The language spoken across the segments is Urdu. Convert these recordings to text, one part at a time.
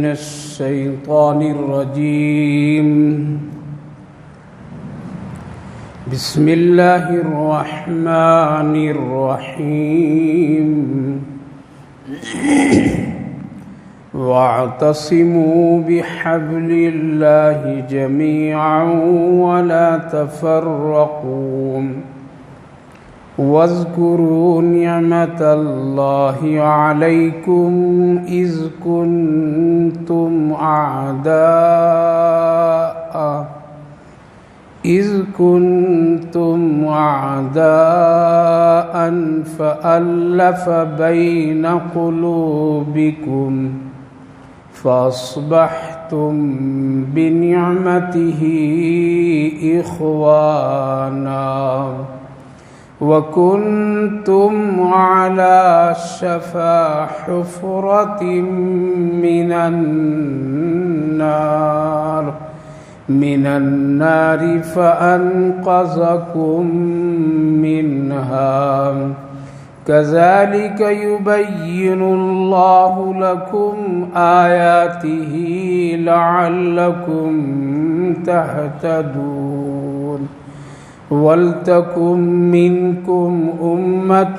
من الشيطان الرجيم. بسم الله الرحمن الرحيم. واعتصموا بحبل الله جميعا ولا تفرقوا واذكروا نعمة الله عليكم إذ كنتم أعداء فألف بين قلوبكم فأصبحتم بنعمته إخوانا وكنتم على شفا حفرة من النار فأنقذكم منها كذلك يبين الله لكم آياته لعلكم تهتدون. وَلْتَكُنْ مِنْكُمْ أُمَّةٌ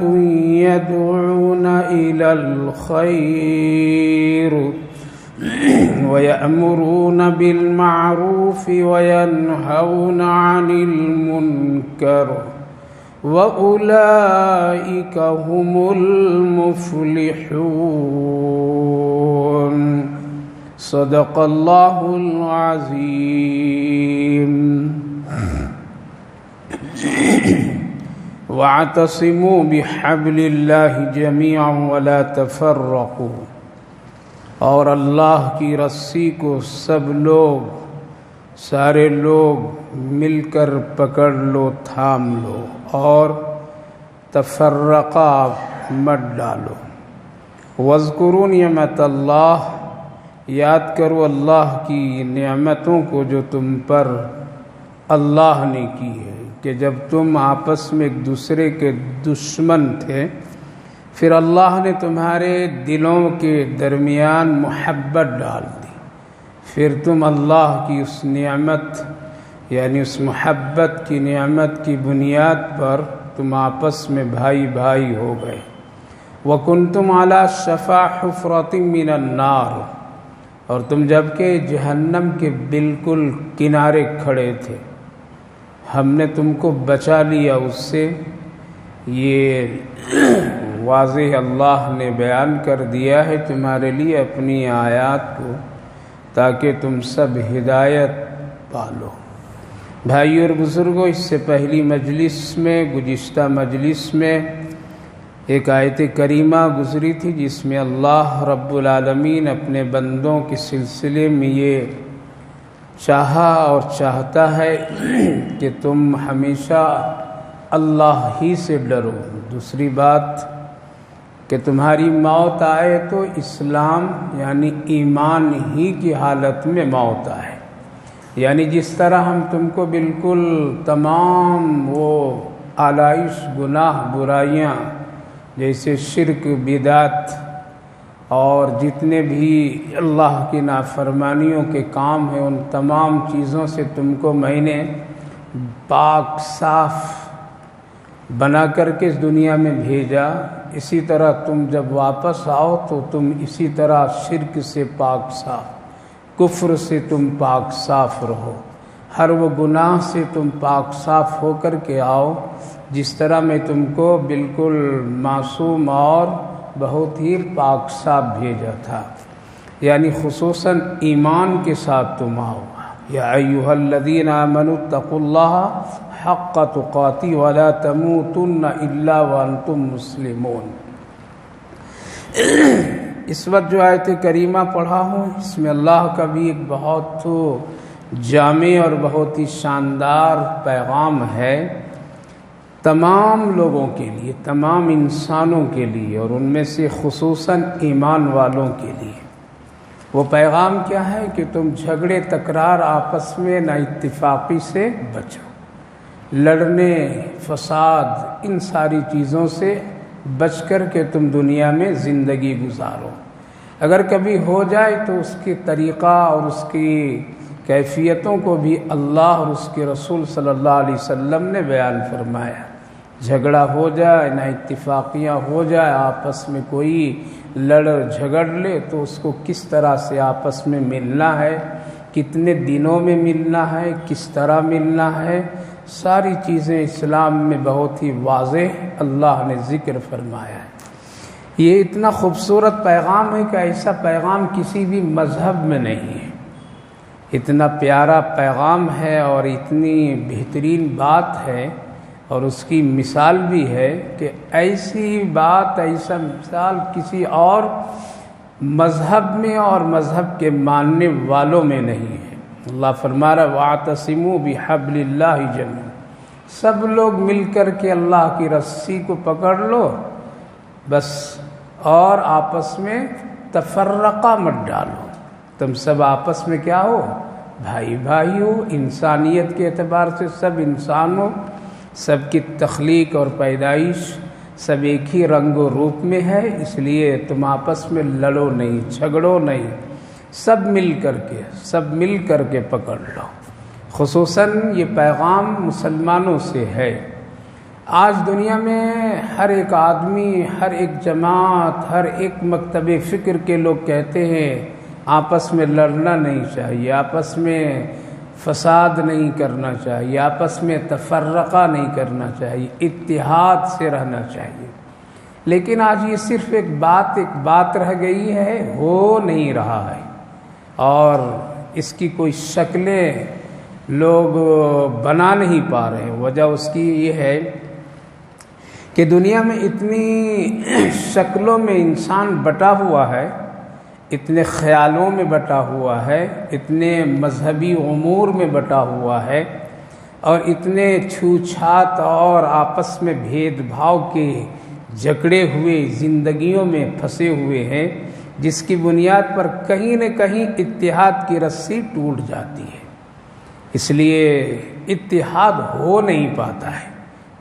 يَدْعُونَ إِلَى الْخَيْرِ وَيَأْمُرُونَ بِالْمَعْرُوفِ وَيَنْهَوْنَ عَنِ الْمُنْكَرِ وَأُولَئِكَ هُمُ الْمُفْلِحُونَ. صدق الله العظيم. واعتصموا بحبل اللہ جميعا ولا تفرقوا، اور اللہ کی رسی کو سارے لوگ مل کر پکڑ لو، تھام لو، اور تفرقہ مت ڈالو. واذکروا نعمت اللہ، یاد کرو اللہ کی نعمتوں کو جو تم پر اللہ نے کی ہے، کہ جب تم آپس میں ایک دوسرے کے دشمن تھے، پھر اللہ نے تمہارے دلوں کے درمیان محبت ڈال دی. پھر تم اللہ کی اس نعمت، یعنی اس محبت کی نعمت کی بنیاد پر تم آپس میں بھائی بھائی ہو گئے. وَكُنْتُمْ عَلَى شَفَا حُفْرَةٍ مِّنَ النَّارِ، اور تم جبکہ جہنم کے بالکل کنارے کھڑے تھے، ہم نے تم کو بچا لیا اس سے. یہ واضح اللہ نے بیان کر دیا ہے تمہارے لیے اپنی آیات کو، تاکہ تم سب ہدایت پالو. بھائی اور بزرگوں، اس سے پہلی مجلس میں، گزشتہ مجلس میں ایک آیت کریمہ گزری تھی جس میں اللہ رب العالمین اپنے بندوں کے سلسلے میں یہ چاہا اور چاہتا ہے کہ تم ہمیشہ اللہ ہی سے ڈرو. دوسری بات کہ تمہاری موت آئے تو اسلام یعنی ایمان ہی کی حالت میں موت آئے. یعنی جس طرح ہم تم کو بالکل تمام وہ آلائش، گناہ، برائیاں جیسے شرک، بدعت اور جتنے بھی اللہ کی نافرمانیوں کے کام ہیں، ان تمام چیزوں سے تم کو میں نے پاک صاف بنا کر کے اس دنیا میں بھیجا، اسی طرح تم جب واپس آؤ تو تم اسی طرح شرک سے پاک صاف، کفر سے تم پاک صاف رہو، ہر وہ گناہ سے تم پاک صاف ہو کر کے آؤ جس طرح میں تم کو بالکل معصوم اور بہت ہی پاک صاف بھیجا تھا. یعنی خصوصاً ایمان کے ساتھ تم آؤ. یا ایھا الذین آمنوا اتقوا اللہ حق تقاتہ ولا تموتن الا وانتم مسلمون. اس وقت جو آیت کریمہ پڑھا ہوں، اس میں اللہ کا بھی ایک بہت جامع اور بہت ہی شاندار پیغام ہے تمام لوگوں کے لیے، تمام انسانوں کے لیے، اور ان میں سے خصوصاً ایمان والوں کے لیے. وہ پیغام کیا ہے کہ تم جھگڑے تکرار آپس میں نا اتفاقی سے بچو، لڑنے، فساد، ان ساری چیزوں سے بچ کر کے تم دنیا میں زندگی گزارو. اگر کبھی ہو جائے تو اس کی طریقہ اور اس کی کیفیتوں کو بھی اللہ اور اس کے رسول صلی اللہ علیہ وسلم نے بیان فرمایا۔ جھگڑا ہو جائے، نہ اتفاقیاں ہو جائے، آپس میں کوئی لڑ جھگڑ لے تو اس کو کس طرح سے آپس میں ملنا ہے، کتنے دنوں میں ملنا ہے، کس طرح ملنا ہے، ساری چیزیں اسلام میں بہت ہی واضح اللہ نے ذکر فرمایا ہے۔ یہ اتنا خوبصورت پیغام ہے کہ ایسا پیغام کسی بھی مذہب میں نہیں ہے۔ اتنا پیارا پیغام ہے اور اتنی بہترین بات ہے، اور اس کی مثال بھی ہے کہ ایسی بات، ایسا مثال کسی اور مذہب میں اور مذہب کے ماننے والوں میں نہیں ہے۔ اللہ فرما رہا وَاعْتَصِمُوا بِحَبْلِ اللَّهِ جَمِيعًا، سب لوگ مل کر کے اللہ کی رسی کو پکڑ لو بس، اور آپس میں تفرقہ مت ڈالو۔ تم سب آپس میں کیا ہو؟ بھائی بھائی ہو، انسانیت کے اعتبار سے سب انسان ہو، سب کی تخلیق اور پیدائش سب ایک ہی رنگ و روپ میں ہے، اس لیے تم آپس میں لڑو نہیں، جھگڑو نہیں، سب مل کر کے پکڑ لو۔ خصوصاً یہ پیغام مسلمانوں سے ہے۔ آج دنیا میں ہر ایک آدمی، ہر ایک جماعت، ہر ایک مکتب فکر کے لوگ کہتے ہیں آپس میں لڑنا نہیں چاہیے، آپس میں فساد نہیں کرنا چاہیے، آپس میں تفرقہ نہیں کرنا چاہیے، اتحاد سے رہنا چاہیے۔ لیکن آج یہ صرف ایک بات رہ گئی ہے، ہو نہیں رہا ہے، اور اس کی کوئی شکلیں لوگ بنا نہیں پا رہے۔ وجہ اس کی یہ ہے کہ دنیا میں اتنی شکلوں میں انسان بٹا ہوا ہے، اتنے خیالوں میں بٹا ہوا ہے، اتنے مذہبی امور میں بٹا ہوا ہے، اور اتنے چھوچھات اور آپس میں بھید بھاؤ کے جکڑے ہوئے زندگیوں میں پھنسے ہوئے ہیں، جس کی بنیاد پر کہیں نہ کہیں اتحاد کی رسی ٹوٹ جاتی ہے۔ اس لیے اتحاد ہو نہیں پاتا ہے،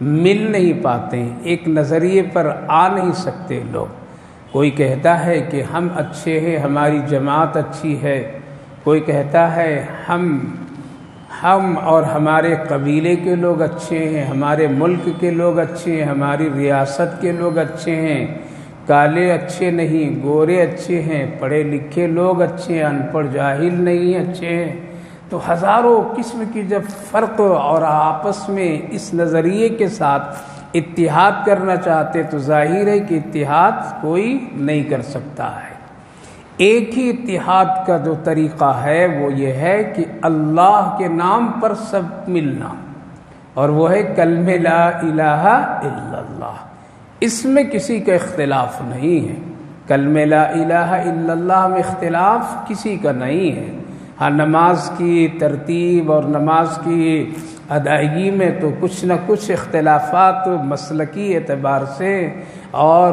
مل نہیں پاتے ہیں، ایک نظریے پر آ نہیں سکتے لوگ۔ کوئی کہتا ہے کہ ہم اچھے ہیں، ہماری جماعت اچھی ہے، کوئی کہتا ہے ہم اور ہمارے قبیلے کے لوگ اچھے ہیں، ہمارے ملک کے لوگ اچھے ہیں، ہماری ریاست کے لوگ اچھے ہیں، کالے اچھے نہیں، گورے اچھے ہیں، پڑھے لکھے لوگ اچھے ہیں، ان پڑھ جاہل نہیں اچھے ہیں۔ تو ہزاروں قسم کی جب فرق اور آپس میں اس نظریے کے ساتھ اتحاد کرنا چاہتے تو ظاہر ہے کہ اتحاد کوئی نہیں کر سکتا ہے۔ ایک ہی اتحاد کا جو طریقہ ہے وہ یہ ہے کہ اللہ کے نام پر سب ملنا، اور وہ ہے کلمہ لا الہ الا اللہ۔ اس میں کسی کا اختلاف نہیں ہے، کلمہ لا الہ الا اللہ میں اختلاف کسی کا نہیں ہے۔ ہاں نماز کی ترتیب اور نماز کی ادائیگی میں تو کچھ نہ کچھ اختلافات مسلکی اعتبار سے اور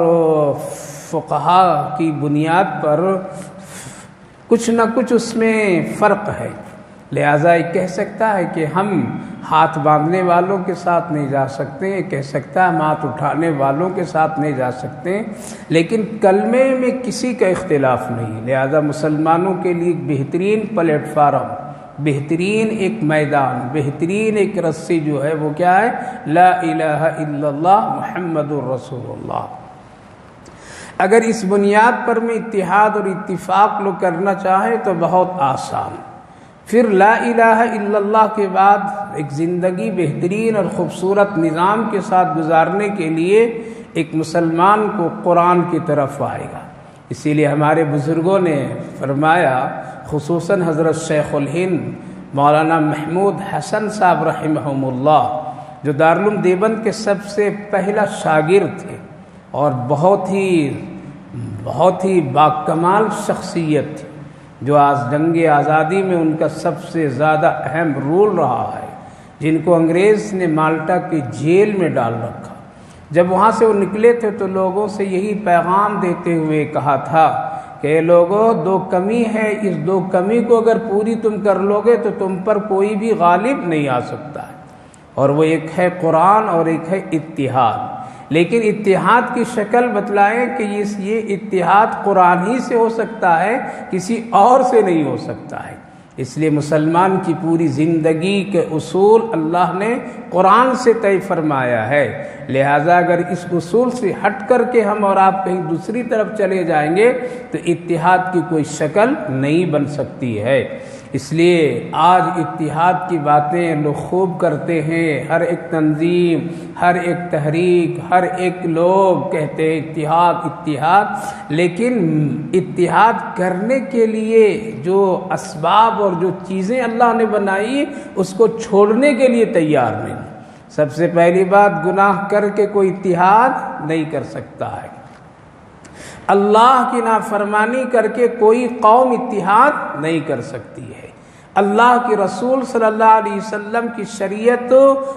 فقہا کی بنیاد پر کچھ نہ کچھ اس میں فرق ہے، لہٰذا یہ کہہ سکتا ہے کہ ہم ہاتھ باندھنے والوں کے ساتھ نہیں جا سکتے، کہہ سکتا ہے ہم ہاتھ اٹھانے والوں کے ساتھ نہیں جا سکتے، لیکن کلمے میں کسی کا اختلاف نہیں۔ لہذا مسلمانوں کے لیے ایک بہترین پلیٹ فارم، بہترین ایک میدان، بہترین ایک رسی جو ہے وہ کیا ہے؟ لا الہ الا اللہ محمد الرسول اللہ۔ اگر اس بنیاد پر میں اتحاد اور اتفاق لوگ کرنا چاہیں تو بہت آسان۔ پھر لا الہ الا اللہ کے بعد ایک زندگی بہترین اور خوبصورت نظام کے ساتھ گزارنے کے لیے ایک مسلمان کو قرآن کی طرف آئے گا۔ اسی لیے ہمارے بزرگوں نے فرمایا، خصوصاً حضرت شیخ الہند مولانا محمود حسن صاحب رحمہم اللہ، جو دارالعلوم دیوبند کے سب سے پہلا شاگرد تھے اور بہت ہی باکمال شخصیت تھی، جو آج جنگ آزادی میں ان کا سب سے زیادہ اہم رول رہا ہے، جن کو انگریز نے مالٹا کی جیل میں ڈال رکھا۔ جب وہاں سے وہ نکلے تھے تو لوگوں سے یہی پیغام دیتے ہوئے کہا تھا کہ لوگوں، دو کمی ہے، اس دو کمی کو اگر پوری تم کر لو گے تو تم پر کوئی بھی غالب نہیں آ سکتا ہے، اور وہ ایک ہے قرآن اور ایک ہے اتحاد۔ لیکن اتحاد کی شکل بتلائیں کہ یہ اتحاد قرآن ہی سے ہو سکتا ہے، کسی اور سے نہیں ہو سکتا ہے۔ اس لیے مسلمان کی پوری زندگی کے اصول اللہ نے قرآن سے طے فرمایا ہے، لہٰذا اگر اس اصول سے ہٹ کر کے ہم اور آپ کہیں دوسری طرف چلے جائیں گے تو اتحاد کی کوئی شکل نہیں بن سکتی ہے۔ اس لیے آج اتحاد کی باتیں لوگ خوب کرتے ہیں، ہر ایک تنظیم، ہر ایک تحریک، ہر ایک لوگ کہتے ہیں اتحاد اتحاد، لیکن اتحاد کرنے کے لیے جو اسباب اور جو چیزیں اللہ نے بنائی اس کو چھوڑنے کے لیے تیار نہیں۔ سب سے پہلی بات، گناہ کر کے کوئی اتحاد نہیں کر سکتا ہے۔ اللہ کی نافرمانی کر کے کوئی قوم اتحاد نہیں کر سکتی ہے۔ اللہ کے رسول صلی اللہ علیہ وسلم کی شریعت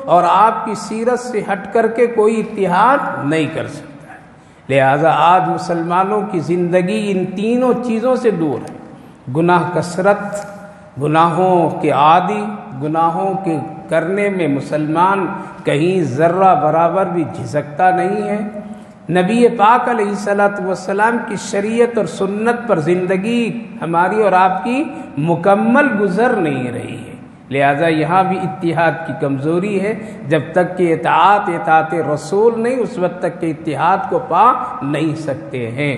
اور آپ کی سیرت سے ہٹ کر کے کوئی اتحاد نہیں کر سکتا ہے۔ لہذا آج مسلمانوں کی زندگی ان تینوں چیزوں سے دور ہے۔ گناہ کثرت، گناہوں کے عادی، گناہوں کے کرنے میں مسلمان کہیں ذرہ برابر بھی جھجکتا نہیں ہے۔ نبی پاک علیہ الصلوۃ والسلام کی شریعت اور سنت پر زندگی ہماری اور آپ کی مکمل گزر نہیں رہی ہے، لہذا یہاں بھی اتحاد کی کمزوری ہے۔ جب تک کہ اطاعت رسول نہیں، اس وقت تک کہ اتحاد کو پا نہیں سکتے ہیں۔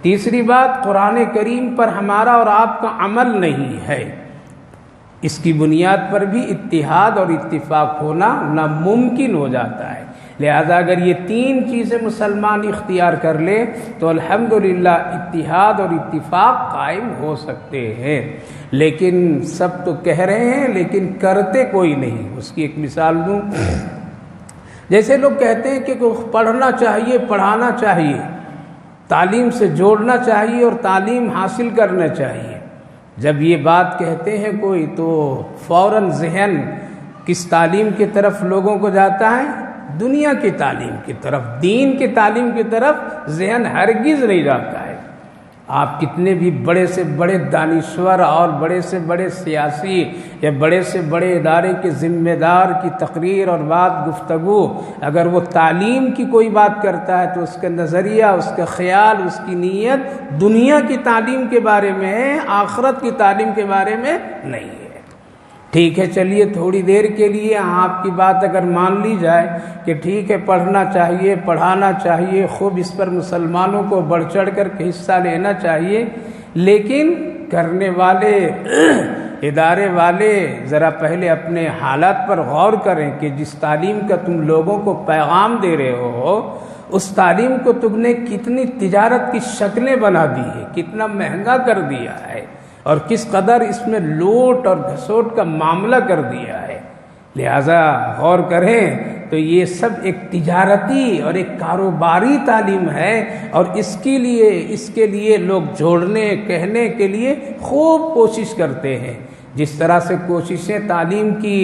تیسری بات، قرآن کریم پر ہمارا اور آپ کا عمل نہیں ہے، اس کی بنیاد پر بھی اتحاد اور اتفاق ہونا ناممکن ہو جاتا ہے۔ لہذا اگر یہ تین چیزیں مسلمان اختیار کر لے تو الحمدللہ اتحاد اور اتفاق قائم ہو سکتے ہیں۔ لیکن سب تو کہہ رہے ہیں لیکن کرتے کوئی نہیں۔ اس کی ایک مثال دوں، جیسے لوگ کہتے ہیں کہ پڑھنا چاہیے، پڑھانا چاہیے، تعلیم سے جوڑنا چاہیے اور تعلیم حاصل کرنا چاہیے۔ جب یہ بات کہتے ہیں کوئی تو فوراً ذہن کس تعلیم کی طرف لوگوں کو جاتا ہے؟ دنیا کی تعلیم کی طرف، دین کی تعلیم کی طرف ذہن ہرگز نہیں جاتا ہے۔ آپ کتنے بھی بڑے سے بڑے دانشور اور بڑے سے بڑے سیاسی یا بڑے سے بڑے ادارے کے ذمہ دار کی تقریر اور بات گفتگو، اگر وہ تعلیم کی کوئی بات کرتا ہے تو اس کا نظریہ، اس کا خیال، اس کی نیت دنیا کی تعلیم کے بارے میں ہے، آخرت کی تعلیم کے بارے میں نہیں ہے۔ ٹھیک ہے، چلیے تھوڑی دیر کے لیے آپ کی بات اگر مان لی جائے کہ ٹھیک ہے پڑھنا چاہیے، پڑھانا چاہیے، خوب اس پر مسلمانوں کو بڑھ چڑھ کر کے حصہ لینا چاہیے، لیکن کرنے والے ادارے والے ذرا پہلے اپنے حالات پر غور کریں کہ جس تعلیم کا تم لوگوں کو پیغام دے رہے ہو اس تعلیم کو تم نے کتنی تجارت کی شکلیں بنا دی ہے، کتنا مہنگا کر دیا ہے اور کس قدر اس میں لوٹ اور گھسوٹ کا معاملہ کر دیا ہے۔ لہذا غور کریں تو یہ سب ایک تجارتی اور ایک کاروباری تعلیم ہے، اور اس کے لیے لوگ جوڑنے کہنے کے لیے خوب کوشش کرتے ہیں۔ جس طرح سے کوششیں تعلیم کی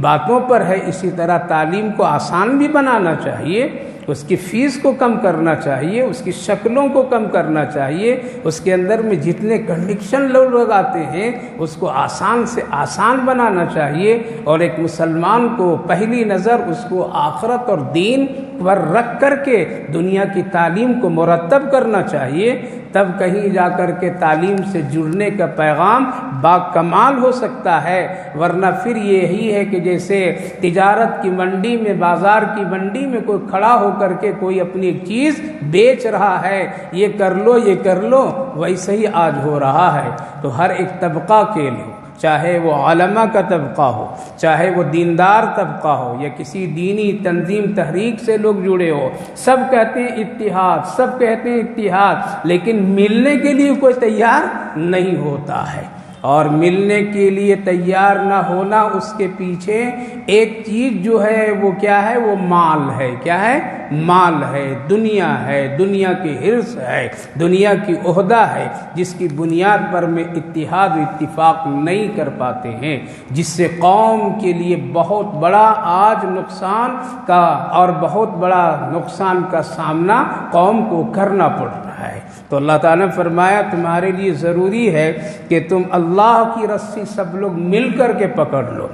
باتوں پر ہے، اسی طرح تعلیم کو آسان بھی بنانا چاہیے، اس کی فیس کو کم کرنا چاہیے، اس کی شکلوں کو کم کرنا چاہیے، اس کے اندر میں جتنے کنڈکشن لوگ لگاتے ہیں اس کو آسان سے آسان بنانا چاہیے، اور ایک مسلمان کو پہلی نظر اس کو آخرت اور دین پر رکھ کر کے دنیا کی تعلیم کو مرتب کرنا چاہیے، تب کہیں جا کر کے تعلیم سے جڑنے کا پیغام باکمال ہو سکتا ہے۔ ورنہ پھر یہی ہے کہ جیسے تجارت کی منڈی میں، بازار کی منڈی میں کوئی کھڑا ہو کر کے کوئی اپنی ایک چیز بیچ رہا ہے، یہ کر لو یہ کر لو، ویسے ہی آج ہو رہا ہے۔ تو ہر ایک طبقہ کے لیے، چاہے وہ علماء کا طبقہ ہو، چاہے وہ دیندار طبقہ ہو، یا کسی دینی تنظیم تحریک سے لوگ جڑے ہو، سب کہتے ہیں اتحاد، سب کہتے ہیں اتحاد، لیکن ملنے کے لیے کوئی تیار نہیں ہوتا ہے۔ اور ملنے کے لیے تیار نہ ہونا، اس کے پیچھے ایک چیز جو ہے وہ کیا ہے؟ وہ مال ہے۔ کیا ہے؟ مال ہے، دنیا ہے، دنیا کی حرص ہے، دنیا کی عہدہ ہے، جس کی بنیاد پر میں اتحاد و اتفاق نہیں کر پاتے ہیں، جس سے قوم کے لیے بہت بڑا آج نقصان کا اور بہت بڑا نقصان کا سامنا قوم کو کرنا پڑ رہا ہے۔ تو اللہ تعالیٰ نے فرمایا تمہارے لیے ضروری ہے کہ تم اللہ کی رسی سب لوگ مل کر کے پکڑ لو۔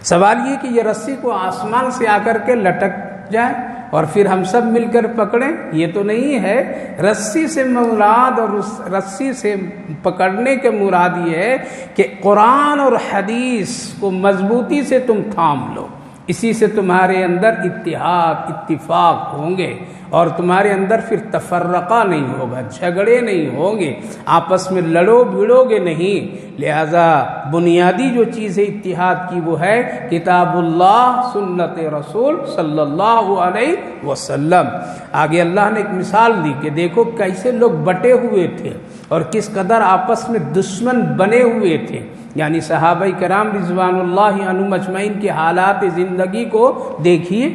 سوال یہ کہ یہ رسی کو آسمان سے آ کر کے لٹک جائے، اور پھر ہم سب مل کر پکڑیں، یہ تو نہیں ہے۔ رسی سے مراد اور رسی سے پکڑنے کے مراد یہ ہے کہ قرآن اور حدیث کو مضبوطی سے تم تھام لو، اسی سے تمہارے اندر اتحاد اتفاق ہوں گے، اور تمہارے اندر پھر تفرقہ نہیں ہوگا، جھگڑے نہیں ہوں گے، آپس میں لڑو بھڑو گے نہیں۔ لہذا بنیادی جو چیز ہے اتحاد کی وہ ہے کتاب اللہ سنت رسول صلی اللہ علیہ وسلم۔ آگے اللہ نے ایک مثال دی کہ دیکھو کیسے لوگ بٹے ہوئے تھے اور کس قدر آپس میں دشمن بنے ہوئے تھے، یعنی صحابہ کرام رضوان اللہ عنہم اجمعین کے حالات زندگی کو دیکھیے،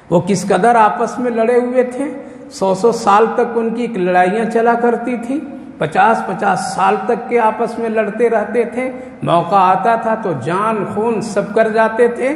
وہ کس قدر آپس میں لڑے ہوئے تھے۔ 100 سال تک ان کی لڑائیاں چلا کرتی تھی، 50 سال تک کے آپس میں لڑتے رہتے تھے، موقع آتا تھا تو جان خون سب کر جاتے تھے،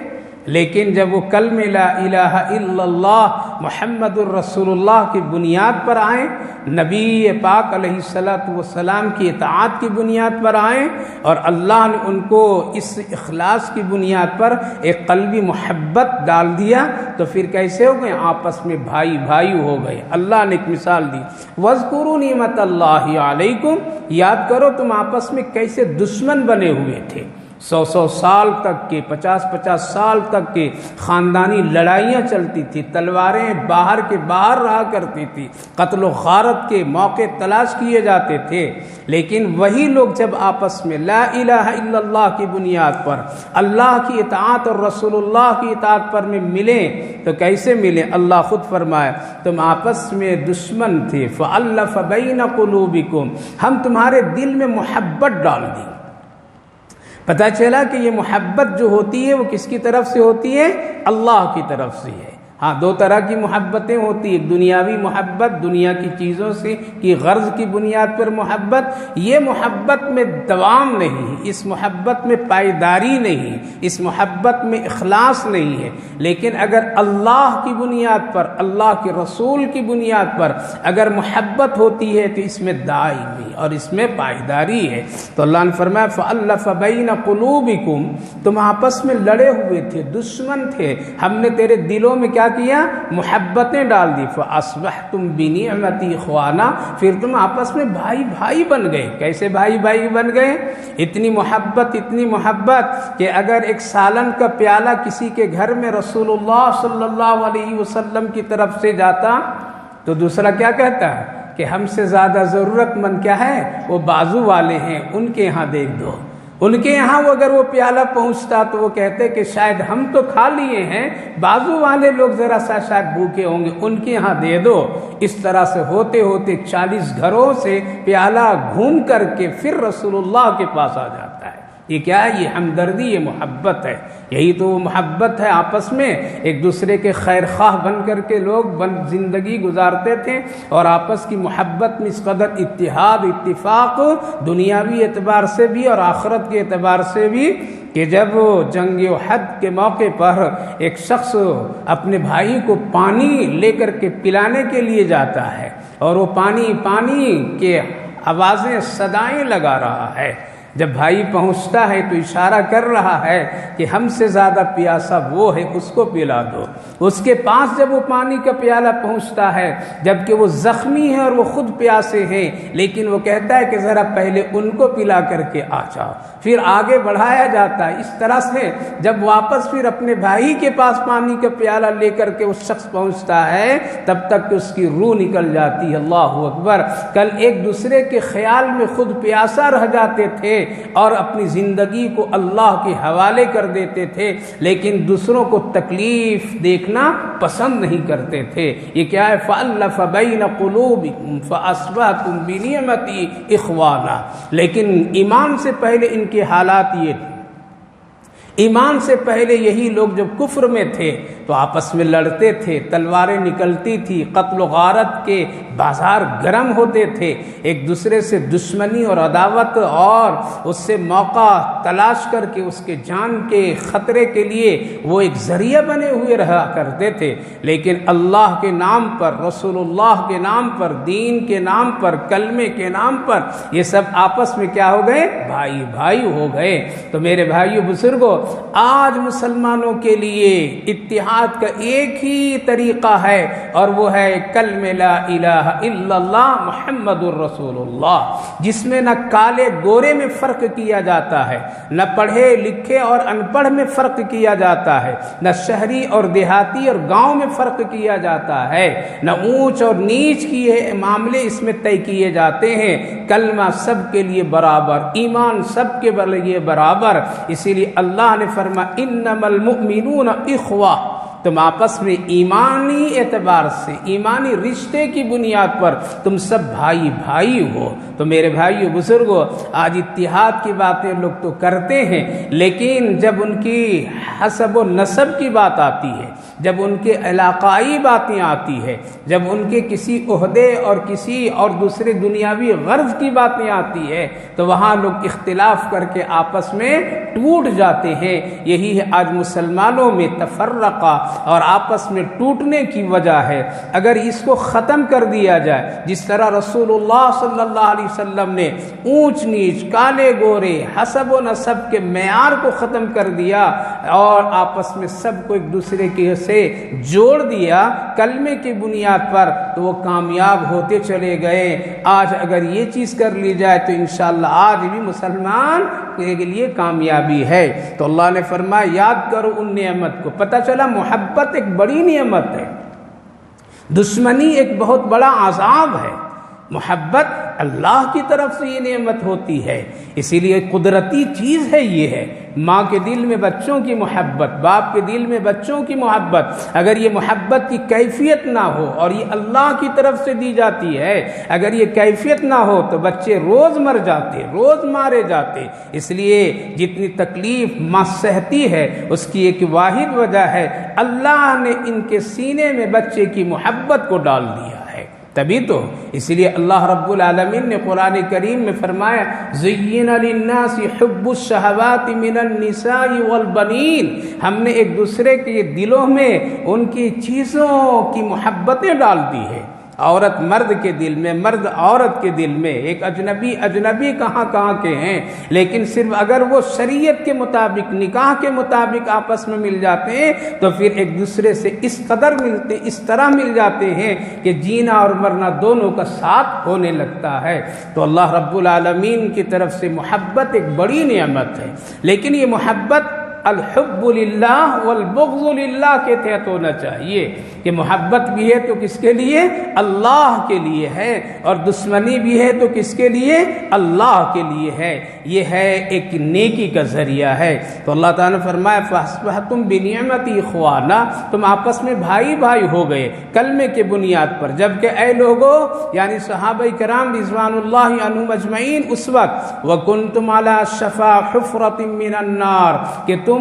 لیکن جب وہ کلمہ لا الہ الا اللہ محمد الرسول اللہ کی بنیاد پر آئیں، نبی پاک علیہ الصلوۃ والسلام کی اطاعت کی بنیاد پر آئیں، اور اللہ نے ان کو اس اخلاص کی بنیاد پر ایک قلبی محبت ڈال دیا، تو پھر کیسے ہو گئے؟ آپس میں بھائی بھائی ہو گئے۔ اللہ نے ایک مثال دی، وَاذْكُرُوا نِعْمَتَ اللَّهِ عَلَيْكُمْ، یاد کرو تم آپس میں کیسے دشمن بنے ہوئے تھے، 100 سال تک کے، 50 سال تک کے خاندانی لڑائیاں چلتی تھی، تلواریں باہر کے باہر رہا کرتی تھی، قتل و غارت کے موقع تلاش کیے جاتے تھے، لیکن وہی لوگ جب آپس میں لا الہ الا اللہ کی بنیاد پر اللہ کی اطاعت اور رسول اللہ کی اطاعت پر میں ملیں تو کیسے ملیں؟ اللہ خود فرمایا تم آپس میں دشمن تھے، فَأَلَّفَ بَيْنَ قُلُوبِكُمْ، ہم تمہارے دل میں محبت ڈال دی۔ پتہ چلا کہ یہ محبت جو ہوتی ہے وہ کس کی طرف سے ہوتی ہے؟ اللہ کی طرف سے ہے۔ ہاں، دو طرح کی محبتیں ہوتی، ایک دنیاوی محبت، دنیا کی چیزوں سے کی غرض کی بنیاد پر محبت، یہ محبت میں دوام نہیں، اس محبت میں پائیداری نہیں، اس محبت میں اخلاص نہیں ہے، لیکن اگر اللہ کی بنیاد پر، اللہ کے رسول کی بنیاد پر اگر محبت ہوتی ہے تو اس میں دائمی اور اس میں پائیداری ہے۔ تو اللہ نے فرمایا فَأَلَّفَ بَيْنَ قُلُوبِكُمْ، تم آپس میں لڑے ہوئے تھے، دشمن تھے، ہم نے تیرے دلوں میں کیا کیا؟ محبتیں ڈال دی، فَأَصْبَحْتُمْ بِنِعْمَتِي إِخْوَانًا، پھر تم آپس میں بھائی بھائی بن گئے۔ کیسے بھائی بھائی بن گئے؟ اتنی محبت کہ اگر ایک سالن کا پیالہ کسی کے گھر میں رسول اللہ صلی اللہ علیہ وسلم کی طرف سے جاتا تو دوسرا کیا کہتا ہے کہ ہم سے زیادہ ضرورت مند کیا ہے؟ وہ بازو والے ہیں، ان کے یہاں دیکھ دو۔ ان کے یہاں اگر وہ پیالہ پہنچتا تو وہ کہتے کہ شاید ہم تو کھا لیے ہیں، بازو والے لوگ ذرا سا شاید بھوکے ہوں گے، ان کے یہاں دے دو۔ اس طرح سے ہوتے ہوتے 40 گھروں سے پیالہ گھوم کر کے پھر رسول اللہ کے پاس آ جاتا ہے۔ یہ کیا ہے؟ یہ ہمدردی، یہ محبت ہے۔ یہی تو وہ محبت ہے، آپس میں ایک دوسرے کے خیر خواہ بن کر کے لوگ زندگی گزارتے تھے، اور آپس کی محبت میں اس قدر اتحاد اتفاق دنیاوی اعتبار سے بھی اور آخرت کے اعتبار سے بھی کہ جب جنگ احد کے موقع پر ایک شخص اپنے بھائی کو پانی لے کر کے پلانے کے لیے جاتا ہے، اور وہ پانی کے آوازیں صدائیں لگا رہا ہے، جب بھائی پہنچتا ہے تو اشارہ کر رہا ہے کہ ہم سے زیادہ پیاسا وہ ہے، اس کو پلا دو۔ اس کے پاس جب وہ پانی کا پیالہ پہنچتا ہے، جبکہ وہ زخمی ہے اور وہ خود پیاسے ہیں، لیکن وہ کہتا ہے کہ ذرا پہلے ان کو پلا کر کے آ جاؤ، پھر آگے بڑھایا جاتا ہے۔ اس طرح سے جب واپس پھر اپنے بھائی کے پاس پانی کا پیالہ لے کر کے اس شخص پہنچتا ہے، تب تک کہ اس کی روح نکل جاتی ہے۔ اللہ اکبر! کل ایک دوسرے کے خیال میں خود پیاسا رہ جاتے تھے اور اپنی زندگی کو اللہ کے حوالے کر دیتے تھے، لیکن دوسروں کو تکلیف دیکھنا پسند نہیں کرتے تھے۔ یہ کیا ہے؟ فَأَلَّفَ بَيْنَ قُلُوبِكُمْ فَأَصْبَحْتُمْ بِنِعْمَتِي إِخْوَانًا۔ لیکن ایمان سے پہلے ان کے حالات یہ تھے، ایمان سے پہلے یہی لوگ جب کفر میں تھے تو آپس میں لڑتے تھے، تلواریں نکلتی تھی، قتل و غارت کے بازار گرم ہوتے تھے، ایک دوسرے سے دشمنی اور عداوت اور اس سے موقع تلاش کر کے اس کے جان کے خطرے کے لیے وہ ایک ذریعہ بنے ہوئے رہا کرتے تھے۔ لیکن اللہ کے نام پر، رسول اللہ کے نام پر، دین کے نام پر، کلمے کے نام پر یہ سب آپس میں کیا ہو گئے؟ بھائی بھائی ہو گئے۔ تو میرے بھائیو بزرگوں، آج مسلمانوں کے لیے اتحاد کا ایک ہی طریقہ ہے اور وہ ہے کلمہ لا الہ الا اللہ محمد الرسول اللہ، جس میں نہ کالے گورے میں فرق کیا جاتا ہے، نہ پڑھے لکھے اور ان پڑھ میں فرق کیا جاتا ہے، نہ شہری اور دیہاتی اور گاؤں میں فرق کیا جاتا ہے، نہ اونچ اور نیچ کی معاملے اس میں طے کیے جاتے ہیں۔ کلمہ سب کے لیے برابر، ایمان سب کے لیے برابر، اسی لیے اللہ نے فرمایا انما المؤمنون اخوہ، تم آپس میں ایمانی اعتبار سے، ایمانی رشتے کی بنیاد پر تم سب بھائی بھائی ہو۔ تو میرے بھائیو بزرگوں، آج اتحاد کی باتیں لوگ تو کرتے ہیں، لیکن جب ان کی حسب و نسب کی بات آتی ہے، جب ان کے علاقائی باتیں آتی ہے، جب ان کے کسی عہدے اور کسی اور دوسرے دنیاوی غرض کی باتیں آتی ہے، تو وہاں لوگ اختلاف کر کے آپس میں ٹوٹ جاتے ہیں۔ یہی ہے آج مسلمانوں میں تفرقہ اور آپس میں ٹوٹنے کی وجہ ہے۔ اگر اس کو ختم کر دیا جائے، جس طرح رسول اللہ صلی اللہ علیہ وسلم نے اونچ نیچ، کالے گورے، حسب و نسب کے معیار کو ختم کر دیا اور آپس میں سب کو ایک دوسرے کے سے جوڑ دیا کلمے کی بنیاد پر، تو وہ کامیاب ہوتے چلے گئے۔ آج اگر یہ چیز کر لی جائے تو انشاءاللہ آج بھی مسلمان کے لیے کامیابی ہے۔ تو اللہ نے فرمایا یاد کرو ان نعمت کو۔ پتہ چلا محبت ایک بڑی نعمت ہے، دشمنی ایک بہت بڑا عذاب ہے۔ محبت اللہ کی طرف سے یہ نعمت ہوتی ہے، اسی لیے قدرتی چیز ہے۔ یہ ہے ماں کے دل میں بچوں کی محبت، باپ کے دل میں بچوں کی محبت۔ اگر یہ محبت کی کیفیت نہ ہو، اور یہ اللہ کی طرف سے دی جاتی ہے، اگر یہ کیفیت نہ ہو تو بچے روز مر جاتے، روز مارے جاتے۔ اس لیے جتنی تکلیف ماں سہتی ہے اس کی ایک واحد وجہ ہے اللہ نے ان کے سینے میں بچے کی محبت کو ڈال دیا ہے، تبھی تو۔ اس لیے اللہ رب العالمین نے قرآن کریم میں فرمایا زین للناس حب الشہوات من النساء والبنین، ہم نے ایک دوسرے کے دلوں میں ان کی چیزوں کی محبتیں ڈال دی ہے۔ عورت مرد کے دل میں، مرد عورت کے دل میں، ایک اجنبی کہاں کے ہیں، لیکن صرف اگر وہ شریعت کے مطابق، نکاح کے مطابق آپس میں مل جاتے ہیں تو پھر ایک دوسرے سے اس قدر ملتے، اس طرح مل جاتے ہیں کہ جینا اور مرنا دونوں کا ساتھ ہونے لگتا ہے۔ تو اللہ رب العالمین کی طرف سے محبت ایک بڑی نعمت ہے، لیکن یہ محبت الحب للہ والبغض للہ کے تحت ہونا چاہیے، کہ محبت بھی ہے تو کس کے لیے؟ اللہ کے لیے ہے، اور دشمنی بھی ہے تو کس کے لیے؟ اللہ کے لیے ہے۔ یہ ہے ایک نیکی کا ذریعہ ہے۔ تو اللہ تعالیٰ نے فرمایا فَأَصْبَحْتُمْ بِنِعْمَتِي إِخْوَانًا، تم آپس میں بھائی بھائی ہو گئے کلمے کے بنیاد پر۔ جبکہ اے لوگو، یعنی صحابہ کرام رضوان اللہ عنہم اجمعین، اس وقت وَكُنْتُمْ عَلَى شَفَا حُفْرَةٍ مِّنَ النَّارِ، کہ تم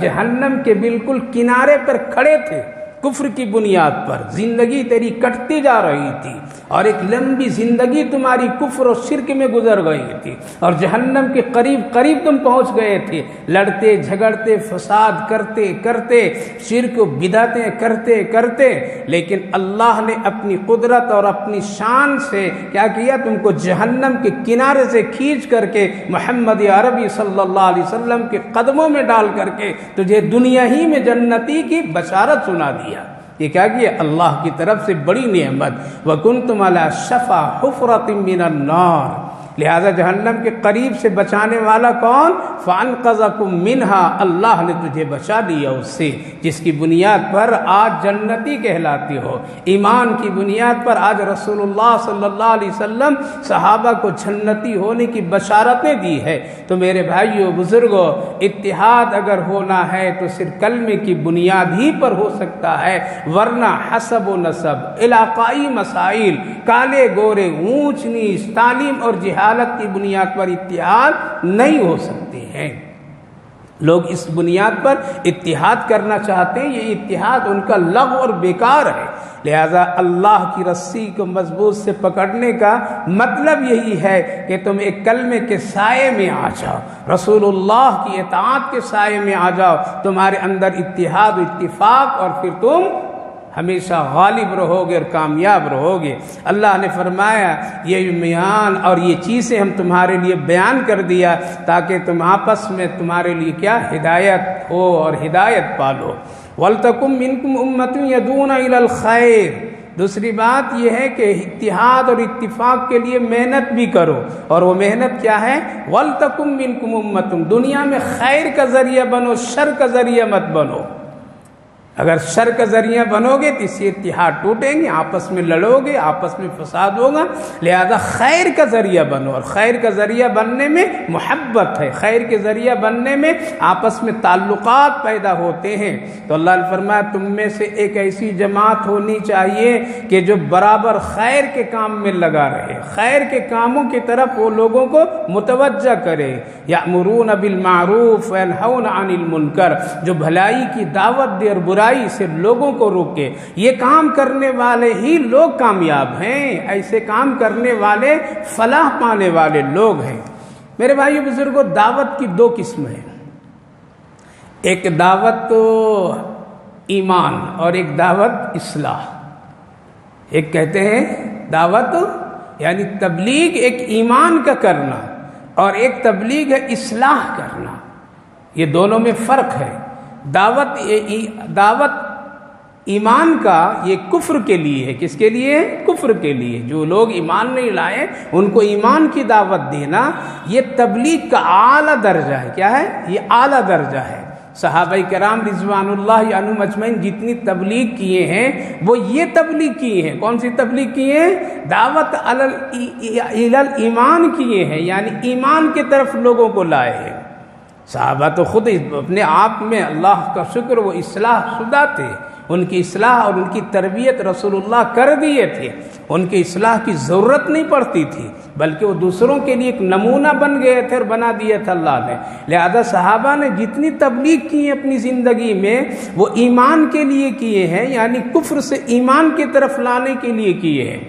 جہنم کے بالکل کنارے پر کھڑے تھے، کفر کی بنیاد پر زندگی تیری کٹتی جا رہی تھی، اور ایک لمبی زندگی تمہاری کفر و شرک میں گزر گئی تھی، اور جہنم کے قریب تم پہنچ گئے تھے، لڑتے جھگڑتے فساد کرتے کرتے، شرک و بدعتیں کرتے کرتے، لیکن اللہ نے اپنی قدرت اور اپنی شان سے کیا کیا؟ تم کو جہنم کے کنارے سے کھینچ کر کے محمد عربی صلی اللہ علیہ وسلم کے قدموں میں ڈال کر کے تجھے دنیا ہی میں جنتی کی بشارت سنا دیا۔ یہ کیا کیا؟ اللہ کی طرف سے بڑی نعمت۔ وَكُنْتُمْ عَلَى شَفَا حُفْرَةٍ مِّنَ النَّارِ، لہذا جہنم کے قریب سے بچانے والا کون؟ فَأَنْقَذَكُم مِّنْهَا، اللہ نے تجھے بچا لیا اس سے، جس کی بنیاد پر آج جنتی کہلاتی ہو۔ ایمان کی بنیاد پر آج رسول اللہ صلی اللہ علیہ وسلم صحابہ کو جنتی ہونے کی بشارتیں دی ہے۔ تو میرے بھائیو بزرگوں، اتحاد اگر ہونا ہے تو صرف کلمے کی بنیاد ہی پر ہو سکتا ہے، ورنہ حسب و نسب، علاقائی مسائل، کالے گورے، اونچ نیچ، تعلیم اور جہالت کی بنیاد پر اتحاد نہیں ہو سکتے ہیں۔ لوگ اس بنیاد پر اتحاد کرنا چاہتے ہیں، یہ اتحاد ان کا لغو اور بیکار ہے۔ لہذا اللہ کی رسی کو مضبوط سے پکڑنے کا مطلب یہی ہے کہ تم ایک کلمے کے سائے میں آ جاؤ، رسول اللہ کی اطاعت کے سائے میں آ جاؤ، تمہارے اندر اتحاد و اتفاق، اور پھر تم ہمیشہ غالب رہو گے اور کامیاب رہو گے۔ اللہ نے فرمایا یہ بیان اور یہ چیزیں ہم تمہارے لیے بیان کر دیا تاکہ تم آپس میں تمہارے لیے کیا ہدایت ہو اور ہدایت پالو۔ وَلْتَكُن مِّنكُمْ أُمَّةٌ يَدْعُونَ إِلَى الْخَيْرِ، دوسری بات یہ ہے کہ اتحاد اور اتفاق کے لیے محنت بھی کرو، اور وہ محنت کیا ہے؟ وَلْتَكُن مِّنكُمْ أُمَّةٌ، دنیا میں خیر کا ذریعہ بنو، شر کا ذریعہ مت بنو۔ اگر شر کا ذریعہ بنو گے تو اس سے اتحاد ٹوٹیں گے، آپس میں لڑو گے، آپس میں فساد ہوگا، لہذا خیر کا ذریعہ بنو، اور خیر کا ذریعہ بننے میں محبت ہے، خیر کے ذریعہ بننے میں آپس میں تعلقات پیدا ہوتے ہیں۔ تو اللہ نے فرمایا تم میں سے ایک ایسی جماعت ہونی چاہیے کہ جو برابر خیر کے کام میں لگا رہے، خیر کے کاموں کی طرف وہ لوگوں کو متوجہ کرے۔ یأمرون بالمعروف وینہون عن المنکر، جو بھلائی کی دعوت دے اور برائی سے لوگوں کو روکے۔ یہ کام کرنے والے ہی لوگ کامیاب ہیں، ایسے کام کرنے والے فلاح پانے والے لوگ ہیں۔ میرے بھائیو بزرگوں، دعوت کی دو قسم ہیں، ایک دعوت تو ایمان اور ایک دعوت اصلاح۔ ایک کہتے ہیں دعوت یعنی تبلیغ ایک ایمان کا کرنا، اور ایک تبلیغ ہے اصلاح کرنا، یہ دونوں میں فرق ہے۔ دعوت ایمان کا یہ کفر کے لیے ہے، کس کے لیے؟ کفر کے لیے۔ جو لوگ ایمان نہیں لائے ان کو ایمان کی دعوت دینا، یہ تبلیغ کا اعلیٰ درجہ ہے۔ کیا ہے؟ یہ اعلیٰ درجہ ہے۔ صحابہ کرام رضوان اللہ عنہم اجمعین جتنی تبلیغ کیے ہیں وہ یہ تبلیغ کیے ہیں۔ کون سی تبلیغ کیے ہیں؟ دعوت الی ایمان کیے ہیں، یعنی ایمان کی طرف لوگوں کو لائے ہیں۔ صحابہ تو خود اپنے آپ میں اللہ کا شکر وہ اصلاح شدہ تھے، ان کی اصلاح اور ان کی تربیت رسول اللہ کر دیے تھے، ان کی اصلاح کی ضرورت نہیں پڑتی تھی، بلکہ وہ دوسروں کے لیے ایک نمونہ بن گئے تھے اور بنا دیا تھا اللہ نے۔ لہذا صحابہ نے جتنی تبلیغ کی ہے اپنی زندگی میں وہ ایمان کے لیے کیے ہیں، یعنی کفر سے ایمان کی طرف لانے کے لیے کیے ہیں۔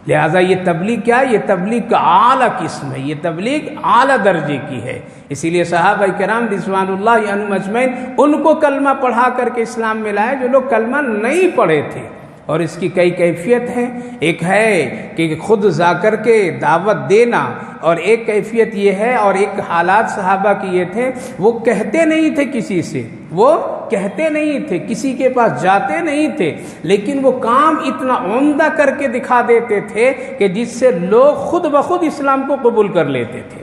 لہذا یہ تبلیغ کیا ہے؟ یہ تبلیغ کا اعلیٰ قسم ہے، یہ تبلیغ اعلیٰ درجے کی ہے۔ اسی لیے صحابہ کرام رضوان اللہ عنہم اجمعین ان کو کلمہ پڑھا کر کے اسلام میں لائے جو لوگ کلمہ نہیں پڑھے تھے۔ اور اس کی کئی کیفیت ہیں، ایک ہے کہ خود جا کر کے دعوت دینا، اور ایک کیفیت یہ ہے، اور ایک حالات صحابہ کی یہ تھے وہ کہتے نہیں تھے کسی سے، وہ کہتے نہیں تھے، کسی کے پاس جاتے نہیں تھے، لیکن وہ کام اتنا عمدہ کر کے دکھا دیتے تھے کہ جس سے لوگ خود بخود اسلام کو قبول کر لیتے تھے،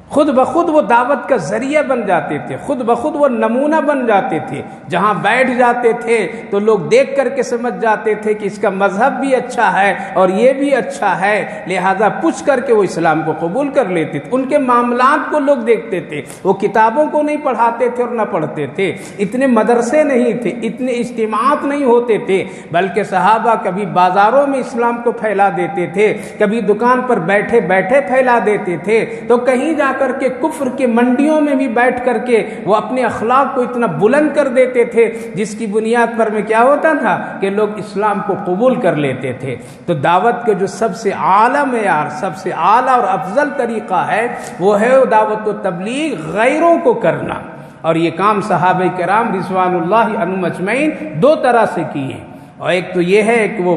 خود بخود وہ دعوت کا ذریعہ بن جاتے تھے، خود بخود وہ نمونہ بن جاتے تھے۔ جہاں بیٹھ جاتے تھے تو لوگ دیکھ کر کے سمجھ جاتے تھے کہ اس کا مذہب بھی اچھا ہے اور یہ بھی اچھا ہے، لہذا پوچھ کر کے وہ اسلام کو قبول کر لیتے تھے۔ ان کے معاملات کو لوگ دیکھتے تھے، وہ کتابوں کو نہیں پڑھاتے تھے اور نہ پڑھتے تھے، اتنے مدرسے نہیں تھے، اتنے اجتماعات نہیں ہوتے تھے، بلکہ صحابہ کبھی بازاروں میں اسلام کو پھیلا دیتے تھے، کبھی دکان پر بیٹھے بیٹھے پھیلا دیتے تھے، تو کہیں جا کر کے کفر کے منڈیوں میں بھی بیٹھ کر کے وہ اپنے اخلاق کو اتنا بلند کر دیتے تھے جس کی بنیاد پر میں کیا ہوتا تھا کہ لوگ اسلام کو قبول کر لیتے تھے۔ تو دعوت کے جو سب سے اعلیٰ معیار، سب سے اعلیٰ اور افضل طریقہ ہے وہ ہے دعوت و تبلیغ غیروں کو کرنا، اور یہ کام صحابہ کرام رضوان اللہ عنہم اجمعین دو طرح سے کیے، اور ایک تو یہ ہے کہ وہ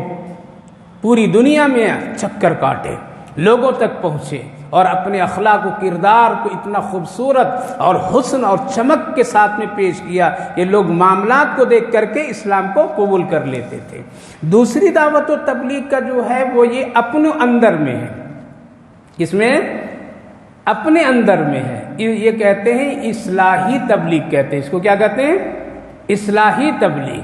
پوری دنیا میں چکر کاٹے، لوگوں تک پہنچے اور اپنے اخلاق و کردار کو اتنا خوبصورت اور حسن اور چمک کے ساتھ میں پیش کیا کہ لوگ معاملات کو دیکھ کر کے اسلام کو قبول کر لیتے تھے۔ دوسری دعوت و تبلیغ کا جو ہے وہ یہ اپنے اندر میں ہے، اس میں اپنے اندر میں ہے، یہ کہتے ہیں اصلاحی تبلیغ کہتے ہیں، اس کو کیا کہتے ہیں؟ اصلاحی تبلیغ۔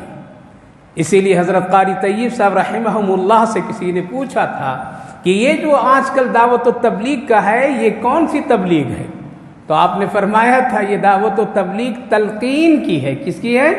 اسی لیے حضرت قاری طیب صاحب رحمہم اللہ سے کسی نے پوچھا تھا کہ یہ جو آج کل دعوت و تبلیغ کا ہے یہ کون سی تبلیغ ہے؟ تو آپ نے فرمایا تھا یہ دعوت و تبلیغ تلقین کی ہے۔ کس کی ہے؟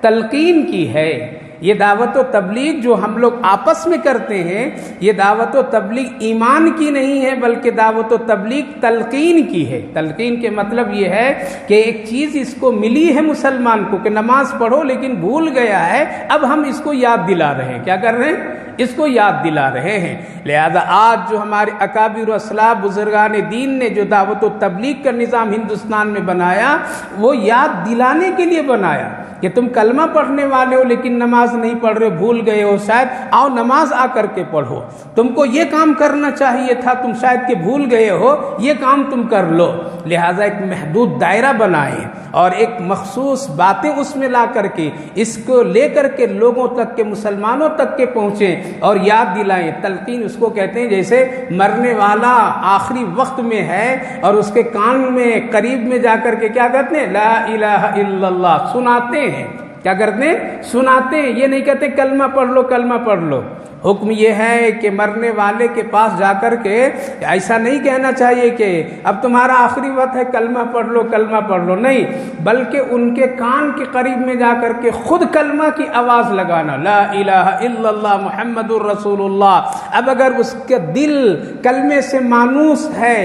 تلقین کی ہے۔ یہ دعوت و تبلیغ جو ہم لوگ آپس میں کرتے ہیں یہ دعوت و تبلیغ ایمان کی نہیں ہے بلکہ دعوت و تبلیغ تلقین کی ہے۔ تلقین کے مطلب یہ ہے کہ ایک چیز اس کو ملی ہے مسلمان کو کہ نماز پڑھو لیکن بھول گیا ہے، اب ہم اس کو یاد دلا رہے ہیں۔ کیا کر رہے ہیں؟ اس کو یاد دلا رہے ہیں۔ لہذا آج جو ہمارے اکابر و اسلاف بزرگان دین نے جو دعوت و تبلیغ کا نظام ہندوستان میں بنایا، وہ یاد دلانے کے لیے بنایا کہ تم کلمہ پڑھنے والے ہو لیکن نماز نہیں پڑھ رہے، بھول گئے ہو شاید، آؤ نماز آ کر کے پڑھو، تم کو یہ کام کرنا چاہیے تھا، تم شاید کہ بھول گئے ہو، یہ کام تم کر لو۔ لہٰذا ایک محدود دائرہ بنائیں اور ایک مخصوص باتیں اس میں لا کر کے اس کو لے کر کے لوگوں تک کے، مسلمانوں تک کے پہنچیں اور یاد دلائیں۔ تلقین اس کو کہتے ہیں جیسے مرنے والا آخری وقت میں ہے اور اس کے کان میں قریب میں جا کر کے کیا کہتے ہیں؟ لا الہ الا اللہ سناتے ہیں۔ کیا کرتے ہیں؟ سناتے ہیں۔ یہ نہیں کہتے کلمہ پڑھ لو کلمہ پڑھ لو۔ حکم یہ ہے کہ مرنے والے کے پاس جا کر کے ایسا نہیں کہنا چاہیے کہ اب تمہارا آخری وقت ہے کلمہ پڑھ لو کلمہ پڑھ لو، نہیں، بلکہ ان کے کان کے قریب میں جا کر کے خود کلمہ کی آواز لگانا، لا الہ الا اللہ محمد الرسول اللہ۔ اب اگر اس کا دل کلمے سے مانوس ہے،